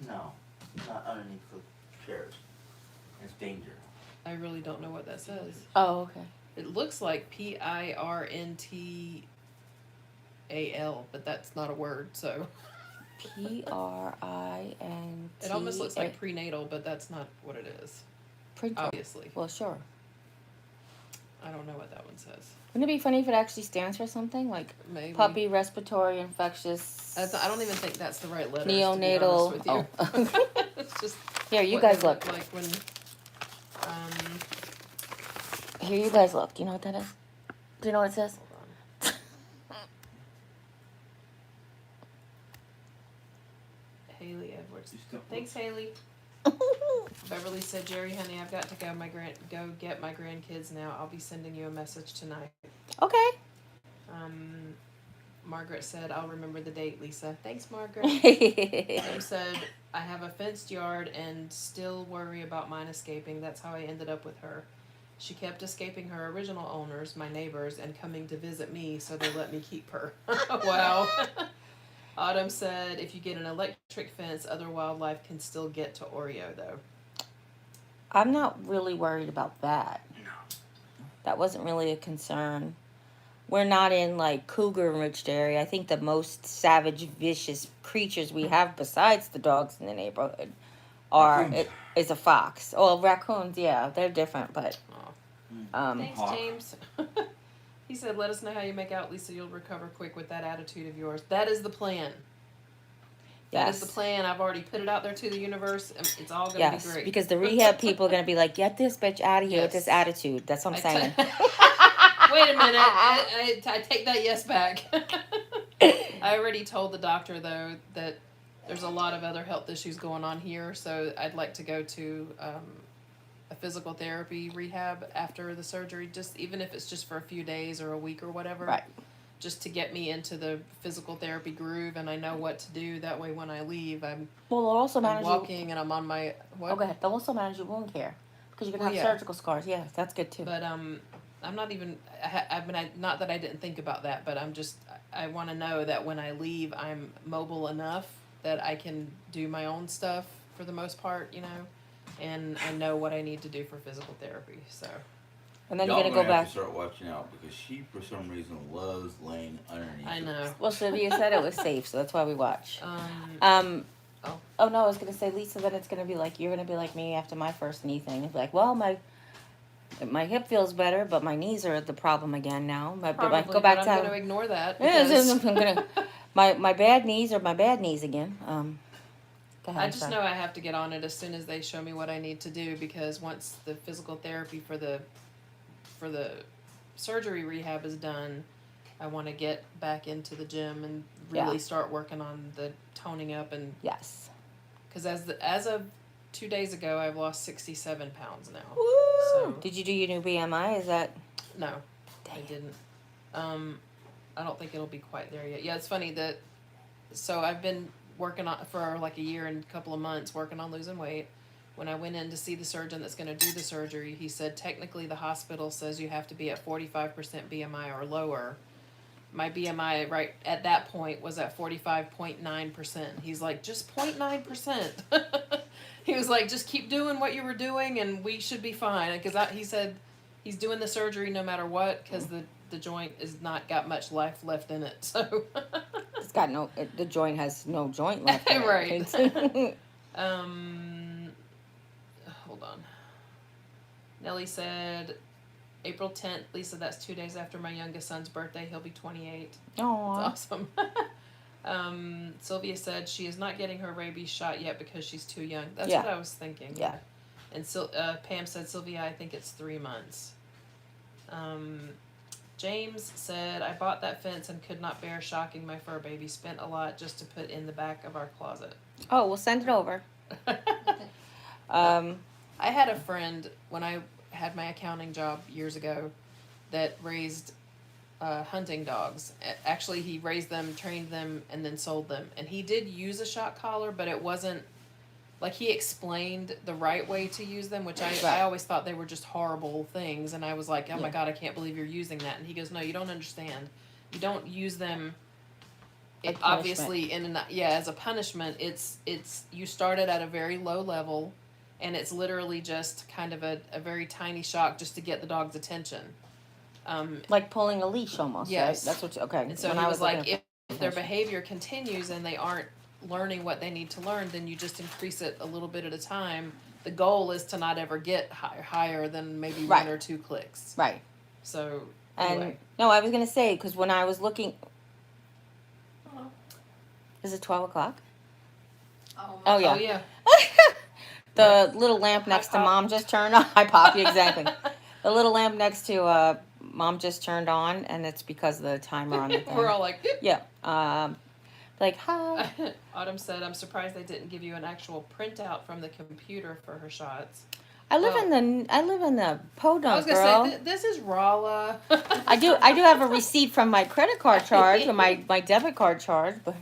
No, not underneath the chairs. It's danger. I really don't know what that says. Oh, okay. It looks like PIRNTAL, but that's not a word, so. PRINT. It almost looks like prenatal, but that's not what it is, Printer. obviously. Well, sure. I don't know what that one says. Wouldn't it be funny if it actually stands for something like Maybe. puppy respiratory infectious I don't even think that's the right letters, neonatal? to be honest Oh. with you. It's just Here, you what guys they look. Like when, Here, you guys look. Do you know what that is? Do you know what it says? hold on. Haley Edwards. Just don't- Thanks, Haley. Beverly said, Jerry, honey, I've got to go get my grandkids now. I'll be sending you a message tonight. Okay. Margaret said, I'll remember the date, Lisa. Thanks, Margaret. Kim said, I have a fenced yard and still worry about mine escaping. That's how I ended up with her. She kept escaping her original owners, my neighbors, and coming to visit me, so they let me keep her. Wow. Autumn said, if you get an electric fence, other wildlife can still get to Oreo, though. I'm not really worried about that. No. That wasn't really a concern. We're not in like cougar enriched area. I think the most savage, vicious creatures we have besides the dogs in the neighborhood is a fox. Oh, raccoons, yeah, they're different, but Thanks, Hawk. James. He said, let us know how you make out, Lisa. You'll recover quick with that attitude of yours. That is the plan. That is the yes. plan. I've already put it out there to the universe. It's all going to Yes, be great. because the rehab people are going to be like, get this bitch out of here with Yes. this attitude. That's what I'm saying. Wait a minute. I take that yes back. I already told the doctor, though, that there's a lot of other health issues going on here, so I'd like to go to a physical therapy rehab after the surgery, just even if it's just for a few days or a week or whatever. Right. just to get me into the physical therapy groove, and I know what to do. That way, when I leave, Well, they'll also I'm manage walking and I'm on my what? Oh, go ahead. They'll also manage your wound care because you can Well, have yeah. surgical scars. Yeah, that's good too. But I'm not even. Not that I didn't think about that, but I want to know that when I leave, I'm mobile enough that I can do my own stuff for the most part, and I know what I need to do for physical therapy. So. And then Y'all you're gonna go have back. to start watching out because she, for some reason, loves laying underneath. I know. Well, Sylvia said it was safe, so that's why we watch. Oh. Oh no, I was gonna say, Lisa. Then it's gonna be like you're gonna be like me after my first knee thing. It's like, well, my hip feels better, but my knees are the problem again now. Probably, Go back but to I'm going to ignore that. Yeah, Because I'm gonna my bad knees are my bad knees again. Go ahead, I just know I have to get on it as soon as they show me what I need to do, because once the physical therapy for the surgery rehab is done, I want to get back into the gym and really start working on the toning up, and yes, because as of 2 days ago, I've lost 67 pounds now. Woo! So Did you do your new BMI? Is that no, Dang I it. didn't. I don't think it'll be quite there yet. Yeah, it's funny that. So I've been working on for like a year and a couple of months working on losing weight. When I went in to see the surgeon that's going to do the surgery, he said technically the hospital says you have to be at 45% BMI or lower. My BMI right at that point was at 45.9%. He's like, just 0.9%. He was like, just keep doing what you were doing and we should be fine. Because he said he's doing the surgery no matter what, because the joint is not got much life left in it. So it's got the joint has no joint left. In right. It. Hold on. Nellie said April 10th. Lisa, that's 2 days after my youngest son's birthday. He'll be 28. Aww. That's awesome. Sylvia said she is not getting her rabies shot yet because she's too young. That's what I was thinking. Yeah. And Pam said, Sylvia, I think it's 3 months. James said, I bought that fence and could not bear shocking my fur baby. Spent a lot just to put in the back of our closet. Oh, we'll send it over. I had a friend when I had my accounting job years ago that raised hunting dogs. Actually, he raised them, trained them, and then sold them. And he did use a shock collar, but it wasn't like he explained the right way to use them, which I always thought they were just horrible things. And I was like, oh my God, I can't believe you're using that. And he goes, no, you don't understand. You don't use them. It obviously as a punishment. It's you started at a very low level, and it's literally just kind of a very tiny shock just to get the dog's attention. Like pulling a leash almost. Yes. Right? That's what. Okay. And so he was like, if their behavior continues and they aren't learning what they need to learn, then you just increase it a little bit at a time. The goal is to not ever get higher than maybe 1 or 2 clicks. Right. So and anyway. no, I was gonna say, because when I was looking, is it 12 o'clock? Oh yeah. Oh yeah. The little lamp next to Mom just turned on. Hi, Poppy, exactly. The little lamp next to Mom just turned on, and it's because of the timer on the thing. We're all like, yeah. Like, hi. Autumn said, I'm surprised they didn't give you an actual printout from the computer for her shots. I live in the Podunk, I was gonna girl. say, this is Rolla. I do have a receipt from my credit card charge or my debit card charge, but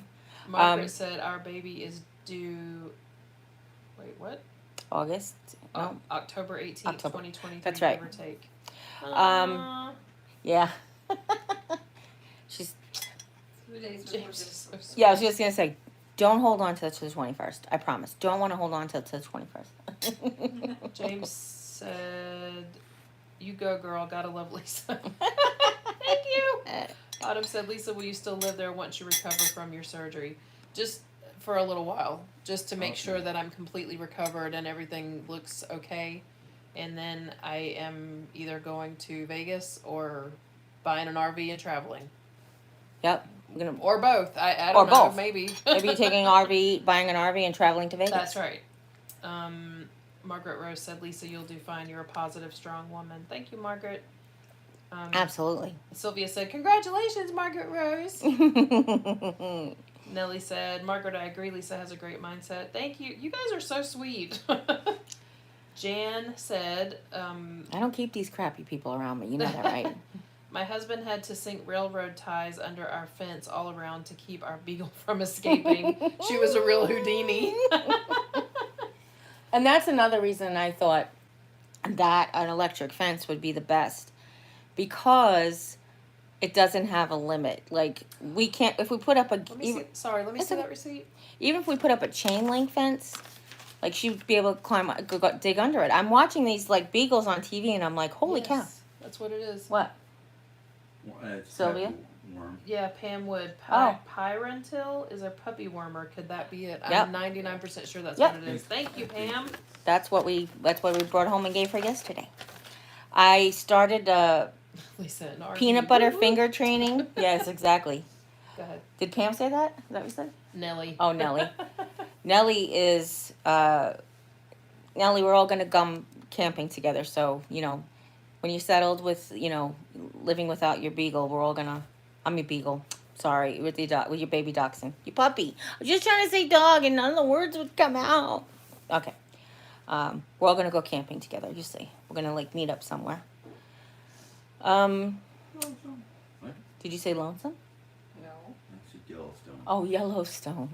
Margaret said our baby is due. Wait, what? August. No. October 18th, 2023. That's right. Give or take. Yeah. She's. 2 days before James is so sweet. Yeah, I was just gonna say, don't hold on to the 21st. I promise. Don't want to hold on to the 21st. James said, "You go, girl. Gotta love Lisa." Thank you. Autumn said, "Lisa, will you still live there once you recover from your surgery?" Just for a little while, just to make sure that I'm completely recovered and everything looks okay. And then I am either going to Vegas or buying an RV and traveling. Yep. Or both. I don't know. Both. Maybe. Maybe you're taking buying an RV and traveling to Vegas. That's right. Margaret Rose said, Lisa, you'll do fine. You're a positive, strong woman. Thank you, Margaret. Absolutely. Sylvia said, congratulations, Margaret Rose. Nellie said, Margaret, I agree. Lisa has a great mindset. Thank you. You guys are so sweet. Jan said, I don't keep these crappy people around me. You know that, right? My husband had to sink railroad ties under our fence all around to keep our beagle from escaping. She was a real Houdini. And that's another reason I thought that an electric fence would be the best, because it doesn't have a limit. Like, we can't, if we put up a, Let me see. Sorry, let me It's see a- that receipt. even if we put up a chain link fence, like, she would be able to climb, dig under it. I'm watching these, like, beagles on TV, and I'm like, holy Yes, cow. that's what it is. What? It's Sylvia? Worm. Yeah, Pam Wood. Oh. Pyrentil is a puppy wormer. Could that be it? Yep. I'm 99% sure that's Yep. what it is. Thank you, Pam. That's what we brought home and gave her yesterday. I started Lisa and RV. peanut butter Woo-hoo. finger training. Yes, exactly. Go ahead. Did Pam say that? Is that what you said? Nelly. Oh, Nelly. Nelly is, Nelly, we're all going to come camping together. So, you know, when you're settled with, you know, living without your beagle, we're all going to, I'm your beagle. Sorry, with your baby dachshund. Your puppy. I was just trying to say dog and none of the words would come out. Okay. We're all going to go camping together, you see. We're going to, like, meet up somewhere. What? Did you say lonesome? No. That's a Yellowstone. Oh, Yellowstone.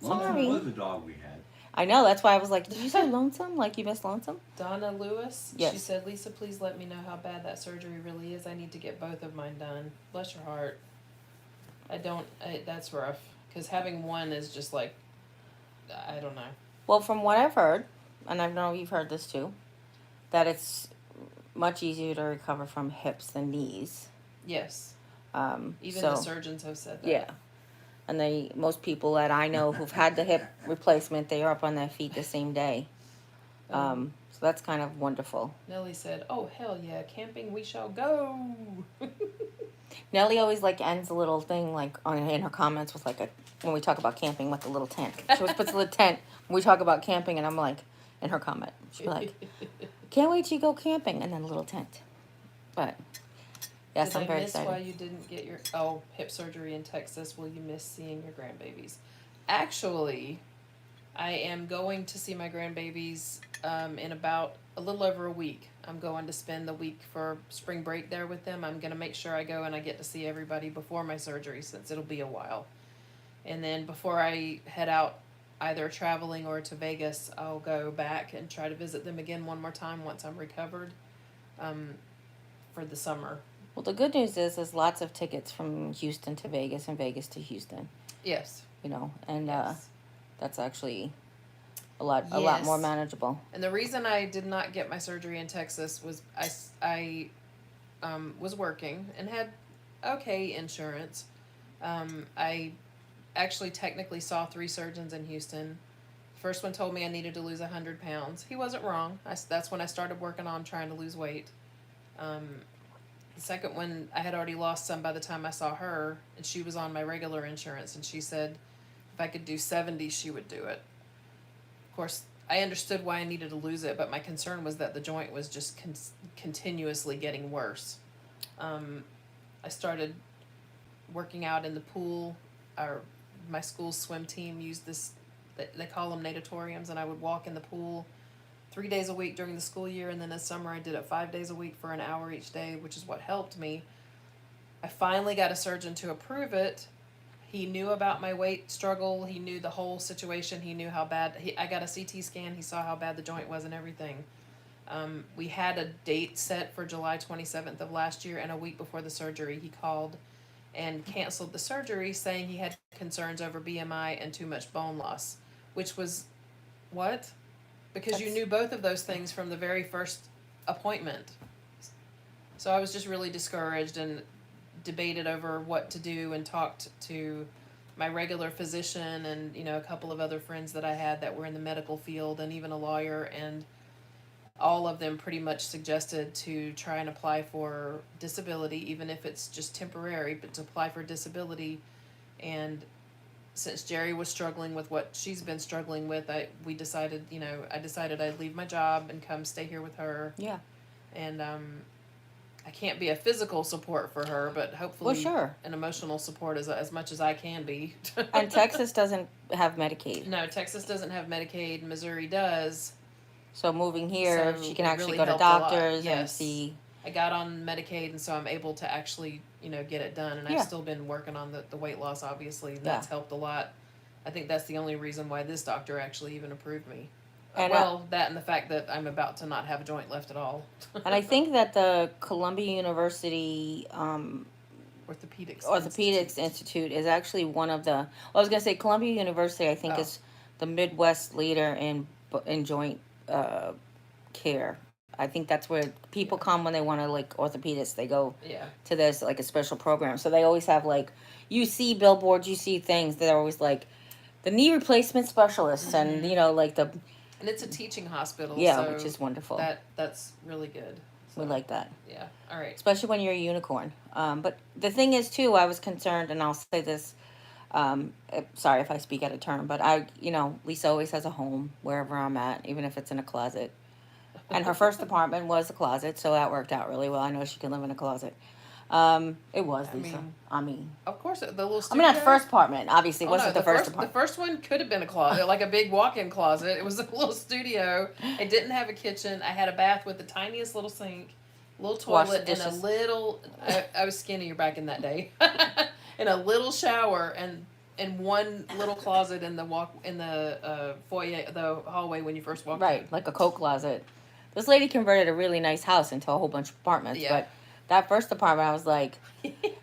Lonesome sorry. was a dog we had. I know, that's why I was like, did you say lonesome? Like you miss lonesome? Donna Lewis. Yes. She said, Lisa, please let me know how bad that surgery really is. I need to get both of mine done. Bless your heart. That's rough. Because having one is just like, I don't know. Well, from what I've heard, and I know you've heard this too, that it's much easier to recover from hips than knees. Yes. Even so, the surgeons have said that. Yeah. And most people that I know who've had the hip replacement, they are up on their feet the same day. So that's kind of wonderful. Nellie said, oh, hell yeah, camping we shall go. Nellie always like ends a little thing like in her comments with like when we talk about camping with the little tent. She always puts a little tent when we talk about camping, and I'm like, in her comment, she'll be like, can't wait till you go camping, and then a little tent. But yes, Did I'm very I miss excited. why you didn't get your hip surgery in Texas? Will you miss seeing your grandbabies? Actually, I am going to see my grandbabies in about a little over a week. I'm going to spend the week for spring break there with them. I'm going to make sure I go and I get to see everybody before my surgery, since it'll be a while. And then before I head out, either traveling or to Vegas, I'll go back and try to visit them again one more time once I'm recovered for the summer. Well, the good news is there's lots of tickets from Houston to Vegas and Vegas to Houston. Yes. You know, and Yes. that's actually a lot Yes. more manageable. And the reason I did not get my surgery in Texas was I was working and had okay insurance. I actually technically saw 3 surgeons in Houston. First one told me I needed to lose 100 pounds. He wasn't wrong. That's when I started working on trying to lose weight. The second one, I had already lost some by the time I saw her, and she was on my regular insurance, and she said if I could do 70, she would do it. Of course, I understood why I needed to lose it, but my concern was that the joint was just continuously getting worse. I started working out in the pool. My school's swim team used this, they call them natatoriums, and I would walk in the pool 3 days a week during the school year, and then this summer I did it 5 days a week for an hour each day, which is what helped me. I finally got a surgeon to approve it. He knew about my weight struggle. He knew the whole situation. He knew how bad. I got a CT scan. He saw how bad the joint was and everything. We had a date set for July 27th of last year, and a week before the surgery, he called and canceled the surgery, saying he had concerns over BMI and too much bone loss, which was what? Because you knew both of those things from the very first appointment. So I was just really discouraged and debated over what to do, and talked to my regular physician and, you know, a couple of other friends that I had that were in the medical field, and even a lawyer, and all of them pretty much suggested to try and apply for disability, even if it's just temporary, but to apply for disability. And since Jeri was struggling with what she's been struggling with, I decided I'd leave my job and come stay here with her. Yeah. And I can't be a physical support for her, but hopefully sure. an emotional support as much as I can be. And Texas doesn't have Medicaid. No, Texas doesn't have Medicaid. Missouri does. So moving here, So she can it actually really go to helped a lot. doctors and Yes. see. I got on Medicaid, and so I'm able to actually, get it done. And Yeah. I've still been working on the weight loss, obviously. That's helped a lot. I think that's the only reason why this doctor actually even approved me. And, That and the fact that I'm about to not have a joint left at all. And I think that the Columbia University Orthopedics Institute is actually one of the. Well, I was gonna say Columbia University. I think is the Midwest leader in joint care. I think that's where people come when they want to like orthopedists. They go to this like a special program. So they always have like you see billboards, you see things that are always like the knee replacement specialists, and like the. And it's a teaching hospital. Yeah, so which is wonderful. That's really good. So, we like that. Yeah. All right. Especially when you're a unicorn. But the thing is too, I was concerned, and I'll say this. Sorry if I speak out of turn, but Lisa always has a home wherever I'm at, even if it's in a closet. And her first apartment was a closet, so that worked out really well. I know she can live in a closet. It was Lisa. Of course, the little studio. Not the first apartment. Obviously, it wasn't the first apartment. The first one could have been a closet, like a big walk-in closet. It was a little studio. I didn't have a kitchen. I had a bath with the tiniest little sink, little toilet, and a little. I was skinnier back in that day, and a little shower and one little closet in the foyer, the hallway when you first walked in. Right, like a coat closet. This lady converted a really nice house into a whole bunch of apartments, but that first apartment, I was like,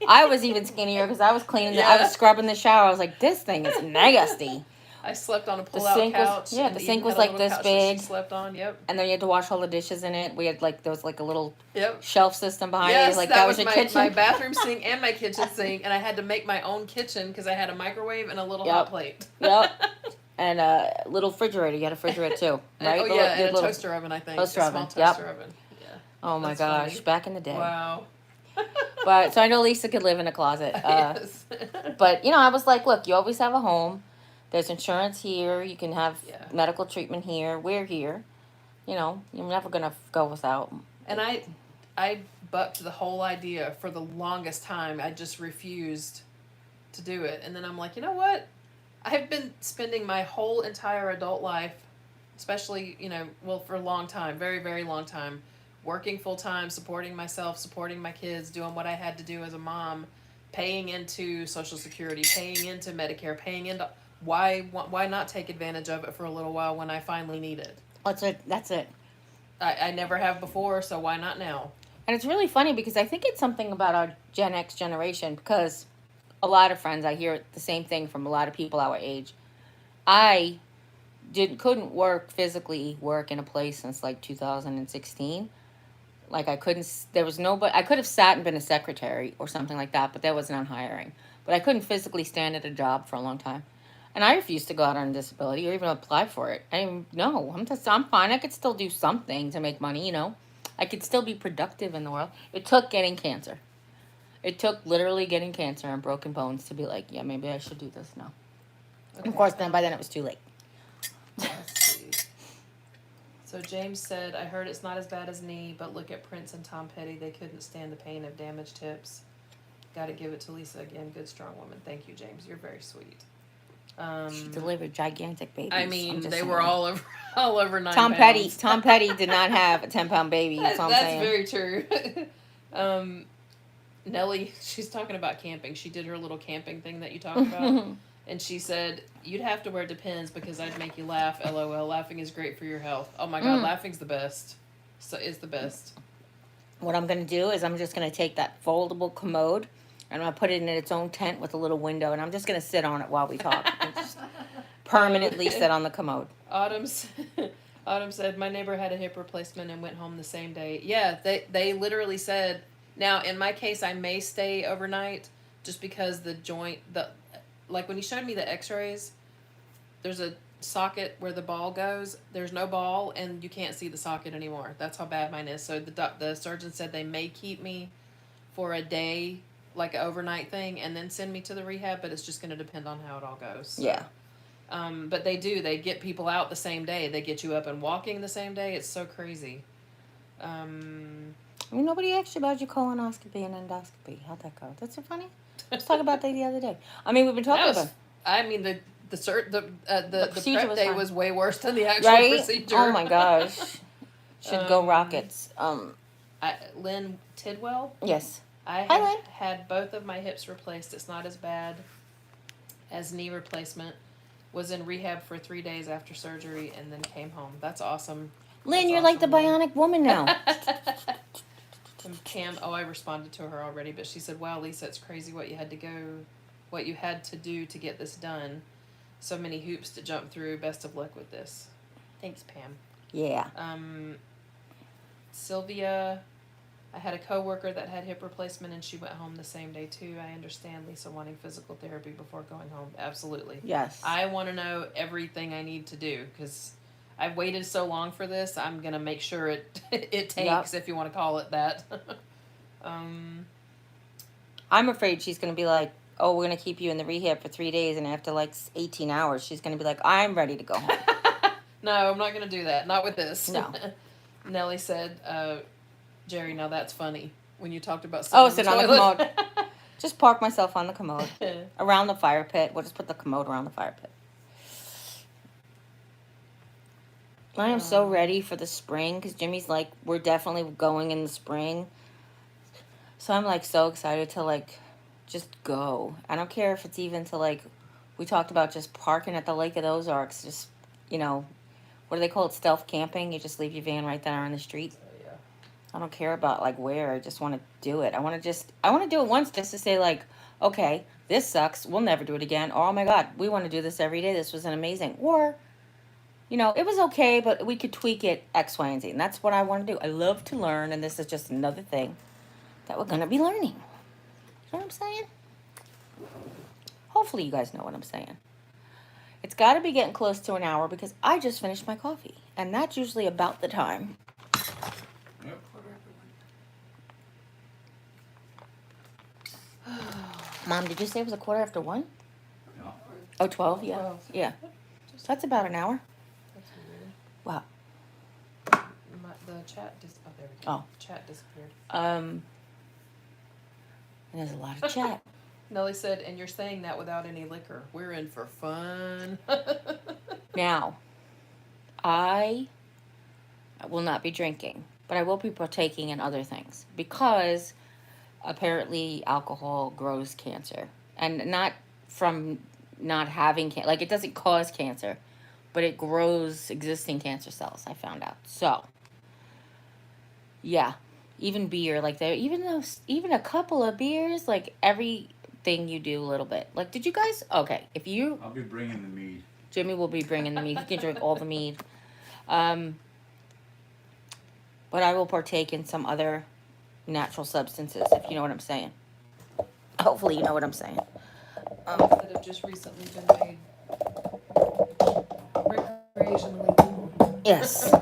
I was even skinnier because I was cleaning, I was scrubbing the shower. I was like, this thing is nasty. I slept on a pull-out couch. The sink was like this big. She slept on, And then you had to wash all the dishes in it. We had there was like a little shelf system behind it. Like that was your my, kitchen. my bathroom sink and my kitchen sink, and I had to make my own kitchen because I had a microwave and a little hot plate. And a little refrigerator. You had a refrigerator too, right? And a toaster oven, I think. Toaster oven. Small toaster oven. Yeah. Oh my gosh, funny. Back in the day. Wow. But so I know Lisa could live in a closet. Yes. But I was like, look, you always have a home. There's insurance here. You can have medical treatment here. We're here. You're never gonna go without. And I bucked the whole idea for the longest time. I just refused to do it. And then I'm like, you know what? I've been spending my whole entire adult life, especially, for a long time, very, very long time, working full time, supporting myself, supporting my kids, doing what I had to do as a mom, paying into Social Security, paying into Medicare, paying into... Why not take advantage of it for a little while when I finally need it? That's it. I never have before, so why not now? And it's really funny because I think it's something about our Gen X generation, because a lot of friends, I hear the same thing from a lot of people our age. I couldn't physically work in a place since like 2016. Like I could have sat and been a secretary or something like that, but that wasn't on hiring. But I couldn't physically stand at a job for a long time. And I refused to go out on disability or even apply for it. I'm fine. I could still do something to make money, I could still be productive in the world. It took getting cancer. It took literally getting cancer and broken bones to be like, yeah, maybe I should do this now. Okay. Of course, by then it was too late. Let's see. So James said, I heard it's not as bad as knee, but look at Prince and Tom Petty. They couldn't stand the pain of damaged hips. Got to give it to Lisa again. Good, strong woman. Thank you, James. You're very sweet. She delivered gigantic babies. I mean, they were all over 9 Tom pounds. Tom Petty did not have a 10-pound baby. That's very true. Nellie, she's talking about camping. She did her little camping thing that you talked about. And she said, you'd have to wear Depends because I'd make you laugh. LOL. Laughing is great for your health. Oh my God, laughing's the best. So it's the best. What I'm going to do is I'm just going to take that foldable commode and I'm going to put it in its own tent with a little window, and I'm just going to sit on it while we talk. And just permanently sit on the commode. Autumn said, my neighbor had a hip replacement and went home the same day. Yeah, they literally said, now in my case, I may stay overnight just because the joint, like when you showed me the x-rays, there's a socket where the ball goes. There's no ball and you can't see the socket anymore. That's how bad mine is. So the surgeon said they may keep me for a day, like an overnight thing, and then send me to the rehab, but it's just going to depend on how it all goes. So. Yeah. But they get people out the same day. They get you up and walking the same day. It's so crazy. Nobody asked you about your colonoscopy and endoscopy. How'd that go? That's so funny. Let's talk about that the other day. I mean, we've been talking about. I mean, the procedure prep was day fine. was way worse than the actual right? procedure. Oh my gosh. Should go rockets. Lynn Tidwell. Yes. I Hi, have Lynn. had both of my hips replaced. It's not as bad as knee replacement. Was in rehab for 3 days after surgery and then came home. That's awesome. Lynn, That's you're like the awesome, Lynn. bionic woman now. And Pam, I responded to her already, but she said, "Wow, Lisa, it's crazy what you had to do to get this done. So many hoops to jump through. Best of luck with this." Thanks, Pam. Yeah. Sylvia, I had a coworker that had hip replacement and she went home the same day too. I understand Lisa wanting physical therapy before going home. Absolutely. Yes. I want to know everything I need to do because I've waited so long for this. I'm gonna make sure it it takes, if you want to call it that. I'm afraid she's going to be like, oh, we're going to keep you in the rehab for 3 days, and after like 18 hours, she's going to be like, I'm ready to go home. No, I'm not gonna do that. Not with this. No. Nellie said, Jerry, now that's funny. When you talked about Sit on the commode. Just park myself on the commode. Around the fire pit. We'll just put the commode around the fire pit. I am so ready for the spring because Jimmy's like, we're definitely going in the spring. So I'm like so excited to like just go. I don't care if it's even to like, we talked about just parking at the Lake of the Ozarks. Just, you know, what do they call it? Stealth camping. You just leave your van right there on the street. Yeah. I don't care about like where. I just want to do it. I want to do it once just to say like, okay, this sucks. We'll never do it again. Or, oh my God, we want to do this every day. This was an amazing. Or, you know, it was okay, but we could tweak it X, Y, and Z. And that's what I want to do. I love to learn, and this is just another thing that we're going to be learning. You know what I'm saying? Hopefully you guys know what I'm saying. It's got to be getting close to an hour because I just finished my coffee. And that's usually about the time. Yep. Mom, did you say it was 1:15? Yeah. Oh, 12? Yeah. 12. Yeah. So that's about an hour. That's weird. Wow. The chat oh, there we go. Oh. Chat disappeared. And there's a lot of chat. Nellie said, and you're saying that without any liquor. We're in for fun. Now, I will not be drinking, but I will be partaking in other things because apparently alcohol grows cancer. And not from not having cancer. Like, it doesn't cause cancer, but it grows existing cancer cells, I found out. So, yeah. Even beer, like even a couple of beers, like everything you do a little bit. Like, did you guys? Okay, if you, I'll be bringing the mead. Jimmy will be bringing the mead. He can drink all the mead. But I will partake in some other natural substances, if you know what I'm saying. Hopefully, you know what I'm saying. That have just recently been made recreationally. Yes.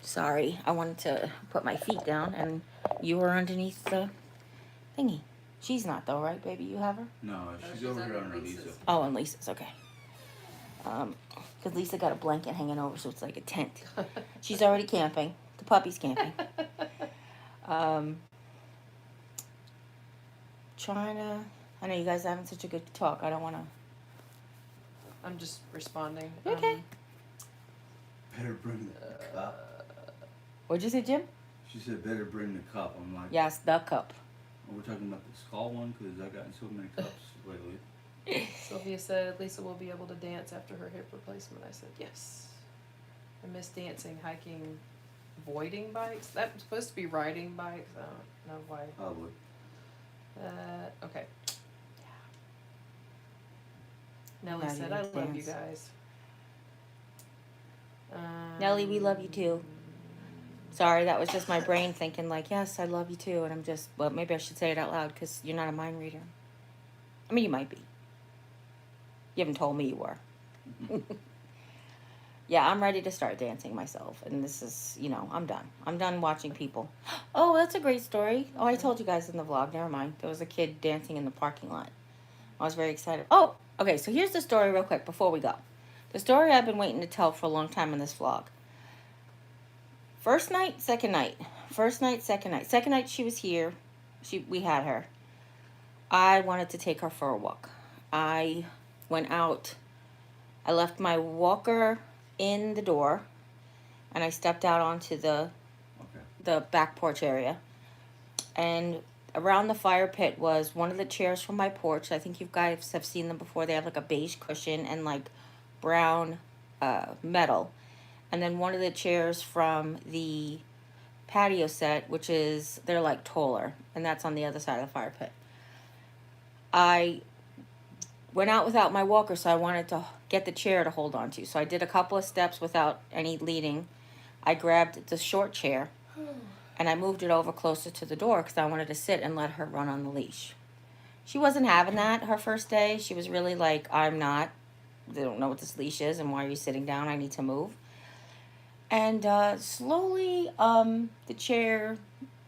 Sorry, I wanted to put my feet down, and you were underneath the thingy. She's not though, right, baby? You have her? No, she's she's over here under under Lisa's. Lisa. Oh, and Lisa's, okay. Because Lisa got a blanket hanging over, so it's like a tent. She's already camping. The puppy's camping. Trying to... I know you guys are having such a good talk. I don't want to... I'm just responding. Okay. Better bring the cup. What'd you say, Jim? She said, better bring the cup. I'm like, Yes, the cup. are we talking about the skull one? Because I've gotten so many cups lately. Sylvia said Lisa will be able to dance after her hip replacement. I said yes. I miss dancing, hiking, voiding bikes. That's supposed to be riding bikes. I don't know why. I would. Okay. Nellie Now said, you I dance. love you guys. Nellie, we love you too. Sorry, that was just my brain thinking like, yes, I love you too. And I'm just, well, maybe I should say it out loud because you're not a mind reader. I mean, you might be. You haven't told me you were. Yeah, I'm ready to start dancing myself. And this is, you know, I'm done. I'm done watching people. Oh, that's a great story. Oh, I told you guys in the vlog. Never mind. There was a kid dancing in the parking lot. I was very excited. Oh, okay. So here's the story real quick before we go. The story I've been waiting to tell for a long time in this vlog. First night, second night. First night, second night. Second night she was here. We had her. I wanted to take her for a walk. I went out. I left my walker in the door, and I stepped out onto the the back porch area, and around the fire pit was one of the chairs from my porch. I think you guys have seen them before. They have like a beige cushion and like brown metal. And then one of the chairs from the patio set, which is, they're like taller, and that's on the other side of the fire pit. I went out without my walker, so I wanted to get the chair to hold on to. So I did a couple of steps without any leading. I grabbed the short chair and I moved it over closer to the door because I wanted to sit and let her run on the leash. She wasn't having that her first day. She was really like, I'm not. They don't know what this leash is, and why are you sitting down? I need to move. And slowly, the chair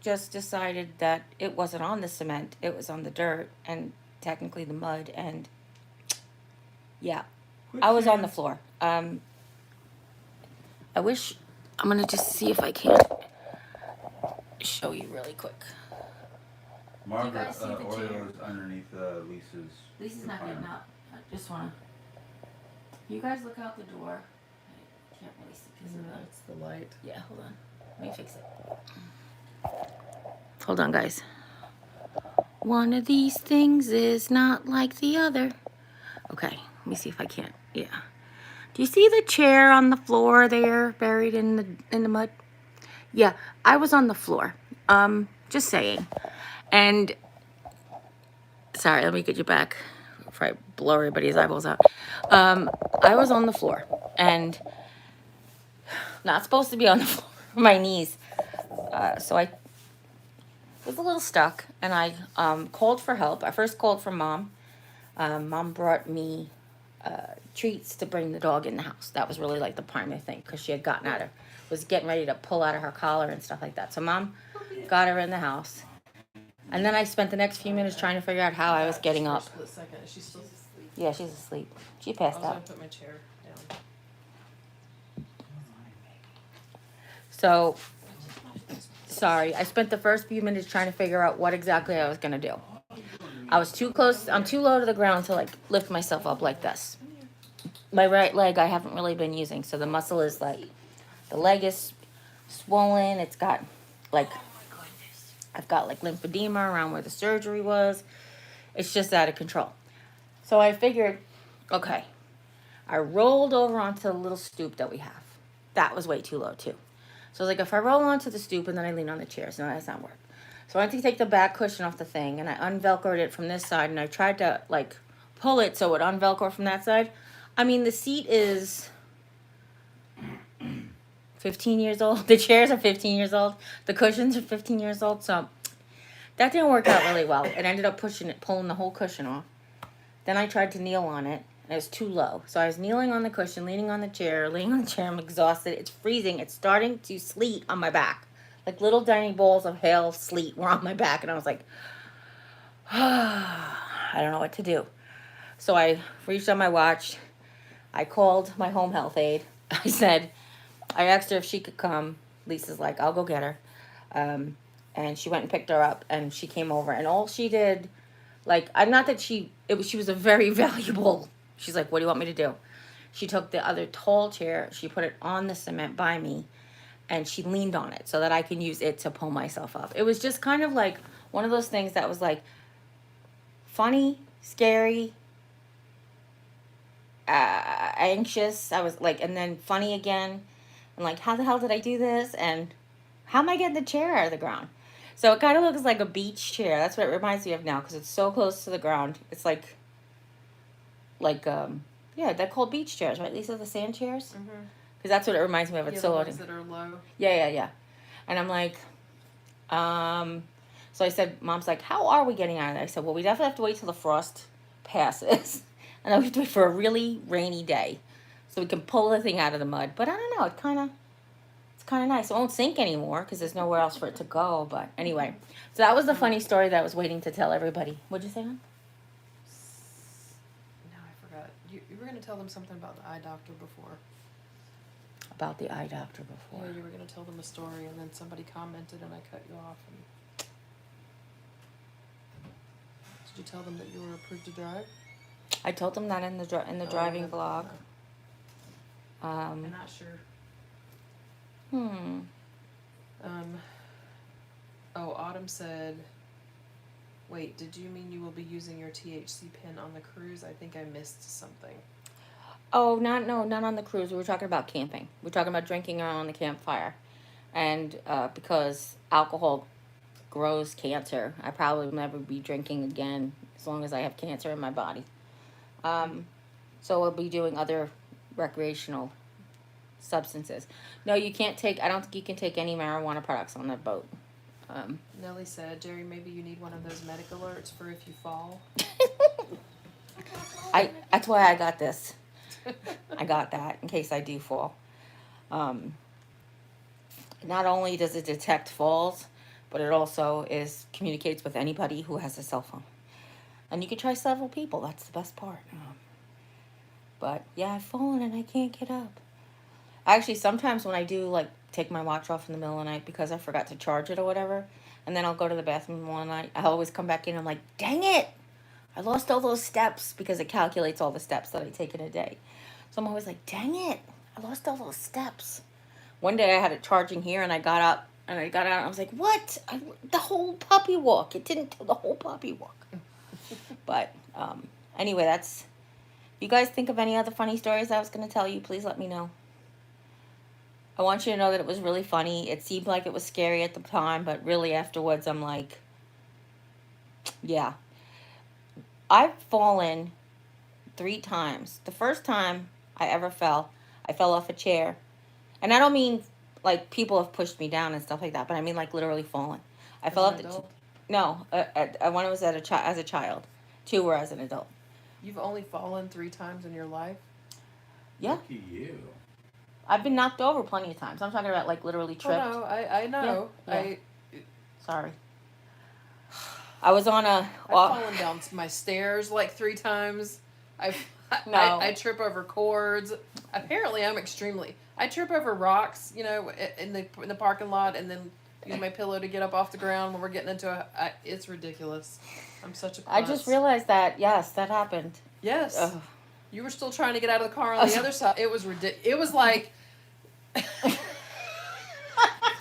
just decided that it wasn't on the cement. It was on the dirt and technically the mud. And yeah, I was on the floor. I wish, I'm going to just see if I can show you really quick. Margaret, guys see the chair? Oreo's underneath Lisa's. Lisa's not getting up. I just want to. You guys look out the door. I can't really see because of the. It's the light. Yeah, hold on. Let me fix it. Hold on, guys. One of these things is not like the other. Okay, let me see if I can't. Yeah. Do you see the chair on the floor there, buried in the mud? Yeah, I was on the floor. Just saying. And sorry, let me get you back before I blow everybody's eyeballs out. I was on the floor and not supposed to be on the floor, my knees. So I was a little stuck, and I called for help. I first called for Mom. Mom brought me treats to bring the dog in the house. That was really like the primary thing, because she had gotten at her, was getting ready to pull out of her collar and stuff like that. So Mom got her in the house. And then I spent the next few minutes trying to figure out how I was getting up. Split second. Is she still asleep? Yeah, she's asleep. She I passed was gonna out. put my chair down. So, sorry. I spent the first few minutes trying to figure out what exactly I was going to do. I was too close. I'm too low to the ground to like lift myself up like this. My right leg I haven't really been using. So the muscle is like, the leg is swollen. It's got like, I've got like lymphedema around where the surgery was. It's just out of control. So I figured, okay. I rolled over onto the little stoop that we have. That was way too low too. So I was like, if I roll onto the stoop and then I lean on the chair, so that's not work. So I went to take the back cushion off the thing, and I unvelcroed it from this side, and I tried to like pull it so it unvelcro from that side. I mean, the seat is 15 years old. The chairs are 15 years old. The cushions are 15 years old. So that didn't work out really well. It ended up pulling the whole cushion off. Then I tried to kneel on it. It was too low. So I was kneeling on the cushion, leaning on the chair, laying on the chair. I'm exhausted. It's freezing. It's starting to sleet on my back. Like little tiny balls of hail of sleet were on my back. And I was like, I don't know what to do. So I reached on my watch. I called my home health aide. I asked her if she could come. Lisa's like, I'll go get her. And she went and picked her up. And she came over. And all she did, like, I'm not that she was a very valuable. She's like, what do you want me to do? She took the other tall chair, she put it on the cement by me, and she leaned on it so that I can use it to pull myself up. It was just kind of like one of those things that was like funny, scary, anxious. I was like, and then funny again. And like, how the hell did I do this? And how am I getting the chair out of the ground? So it kind of looks like a beach chair. That's what it reminds me of now, because it's so close to the ground. It's like, yeah, they're called beach chairs, right? These are the sand chairs? Mm-hmm. Because that's what it reminds me of. It's Yeah, so the low. ones that are low. Yeah. And I'm like, so I said, Mom's like, how are we getting out of there? I said, well, we definitely have to wait till the frost passes. And then we have to wait for a really rainy day so we can pull the thing out of the mud. But I don't know, it's kind of nice. It won't sink anymore because there's nowhere else for it to go. But anyway, so that was the funny story that I was waiting to tell everybody. What'd you say, hon? No, I forgot. You were going to tell them something about the eye doctor before. About the eye doctor before. Yeah, you were going to tell them a story, and then somebody commented, and I cut you off. And... Did you tell them that you were approved to drive? I told them that in the driving vlog. I'm not sure. Adam said, wait, did you mean you will be using your THC pin on the cruise? I think I missed something. Oh, not on the cruise. We were talking about camping. We're talking about drinking around the campfire. And because alcohol grows cancer, I probably will never be drinking again as long as I have cancer in my body. So we'll be doing other recreational substances. No, you can't take, I don't think you can take any marijuana products on that boat. Nellie said, Jerry, maybe you need one of those medic alerts for if you fall. That's why I got this. I got that in case I do fall. Not only does it detect falls, but it also communicates with anybody who has a cell phone. And you can try several people. That's the best part. But yeah, I've fallen and I can't get up. Actually, sometimes when I do like take my watch off in the middle of the night because I forgot to charge it or whatever, and then I'll go to the bathroom one night, I always come back in and I'm like, dang it! I lost all those steps because it calculates all the steps that I take in a day. So I'm always like, dang it! I lost all those steps. One day I had it charging here and I got up and I got out and I was like, what? The whole puppy walk. It didn't do the whole puppy walk. But anyway, that's... If you guys think of any other funny stories I was going to tell you, please let me know. I want you to know that it was really funny. It seemed like it was scary at the time, but really afterwards I'm like, yeah. I've fallen 3 times. The first time I ever fell, I fell off a chair. And I don't mean like people have pushed me down and stuff like that, but I mean like literally fallen. I fell off the... No, when I was as a child. 2 were as an adult. You've only fallen 3 times in your life? Yeah. Lucky you. I've been knocked over plenty of times. I'm talking about like literally tripped. Oh, no, I know. Yeah. Sorry. I was on a... I've fallen down my stairs like 3 times. I trip over cords. Apparently, I'm extremely... I trip over rocks, you know, in the parking lot, and then use my pillow to get up off the ground when we're getting into it's ridiculous. I'm such a klutz. I just realized that, yes, that happened. Yes. Ugh. You were still trying to get out of the car on the other side. It was ridiculous. It was like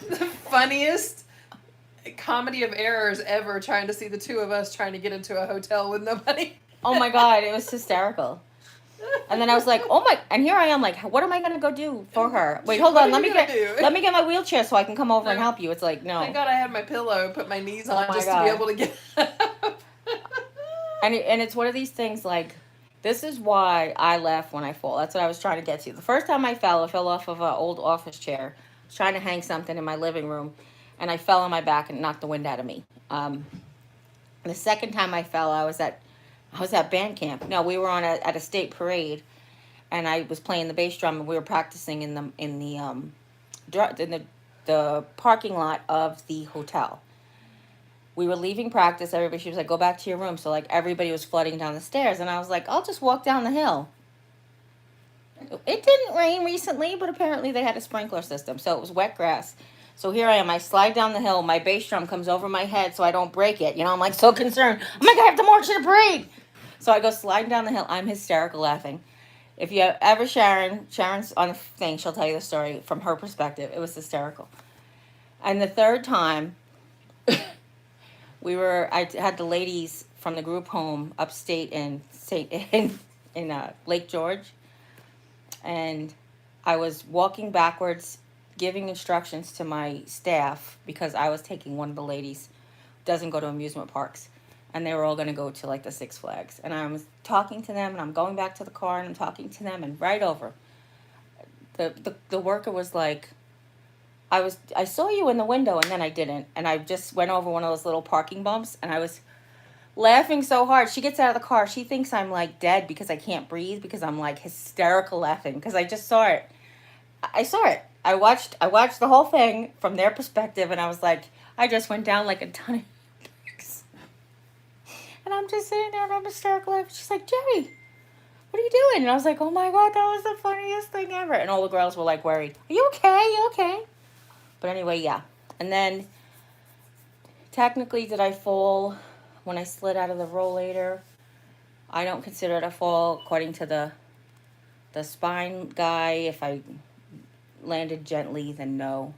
the funniest comedy of errors ever, trying to see the 2 of us trying to get into a hotel with nobody. Oh my God, it was hysterical. And then I was like, oh my, and here I am like, what am I going to go do for her? Wait, hold on, let me get my wheelchair so I can come over and help you. It's like, no. Thank God I had my pillow, put my knees on my just God. to be able to get up. And it's one of these things like, this is why I laugh when I fall. That's what I was trying to get to. The first time I fell off of an old office chair. I was trying to hang something in my living room, and I fell on my back and knocked the wind out of me. The second time I fell, I was at band camp. No, we were at a state parade, and I was playing the bass drum, and we were practicing in the parking lot of the hotel. We were leaving practice. She was like, go back to your room. So, like, everybody was flooding down the stairs. And I was like, I'll just walk down the hill. It didn't rain recently, but apparently they had a sprinkler system. So, it was wet grass. So, here I am. I slide down the hill. My bass drum comes over my head so I don't break it. You know, I'm, like, so concerned. I'm like, I have to march to the parade. So, I go sliding down the hill. I'm hysterical laughing. If you ever Sharon's on a thing, she'll tell you the story from her perspective. It was hysterical. And the third time... I had the ladies from the group home upstate in Lake George, and I was walking backwards, giving instructions to my staff because I was taking one of the ladies who doesn't go to amusement parks, and they were all going to go to like the Six Flags, and I was talking to them, and I'm going back to the car, and I'm talking to them, and right over, the worker was like, I saw you in the window, and then I didn't. And I just went over one of those little parking bumps, and I was laughing so hard. She gets out of the car. She thinks I'm, like, dead because I can't breathe because I'm, like, hysterical laughing because I just saw it. I saw it. I watched the whole thing from their perspective, and I was like, I just went down like a ton of bricks. And I'm just sitting there, and I'm hysterical laughing. She's like, Jerry, what are you doing? And I was like, oh, my God, that was the funniest thing ever. And all the girls were, like, worried. Are you okay? You okay? But anyway, yeah. And then, technically, did I fall when I slid out of the rollator? I don't consider it a fall according to the spine guy. If I landed gently, then no.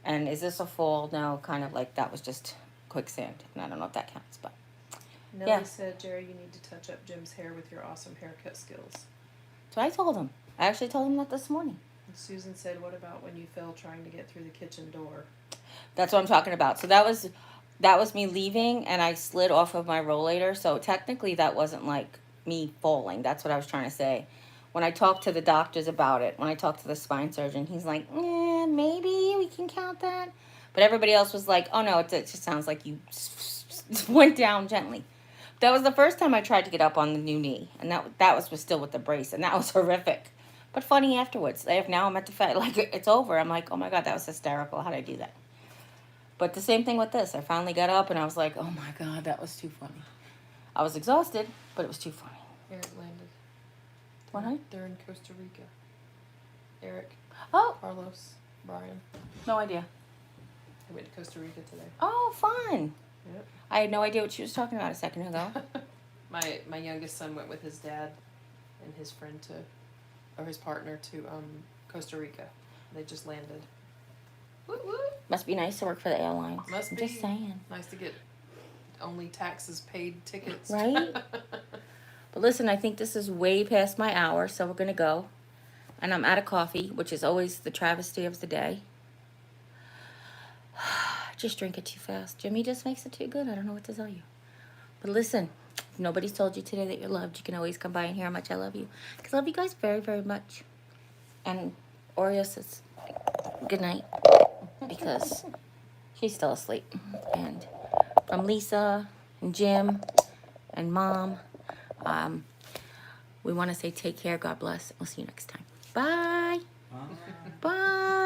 And is this a fall? No, kind of like that was just quicksand, and I don't know if that counts, but Nellie Yeah. said, Jerry, you need to touch up Jim's hair with your awesome haircut skills. so I told him. I actually told him that this morning. And Susan said, what about when you fell trying to get through the kitchen door? That's what I'm talking about. So that was me leaving, and I slid off of my rollator. So technically, that wasn't like me falling. That's what I was trying to say. When I talked to the doctors about it, when I talked to the spine surgeon, he's like, maybe we can count that. But everybody else was like, oh no, it just sounds like you went down gently. That was the first time I tried to get up on the new knee, and that was still with the brace, and that was horrific. But funny afterwards. Now I'm at the fact, like, it's over. I'm like, oh my God, that was hysterical. How did I do that? But the same thing with this. I finally got up, and I was like, oh my God, that was too funny. I was exhausted, but it was too funny. Eric landed. What, honey? They're in Costa Rica. Eric, Oh, Carlos, Brian. no idea. They went to Costa Rica today. Oh, fun. Yep. I had no idea what she was talking about a second ago. My youngest son went with his dad and his friend or his partner to Costa Rica. They just landed. Woo woo. Must be nice to work for the airlines. Must I'm be. just saying. Nice to get only taxes paid tickets. Right? But listen, I think this is way past my hour, so we're going to go. And I'm out of coffee, which is always the travesty of the day. Just drink it too fast. Jimmy just makes it too good. I don't know what to tell you. But listen, if nobody's told you today that you're loved, you can always come by and hear how much I love you. Because I love you guys very, very much. And Oreo says good night. Because she's still asleep. And from Lisa and Jim and Mom, we want to say take care. God bless. We'll see you next time. Bye. Ah. Bye.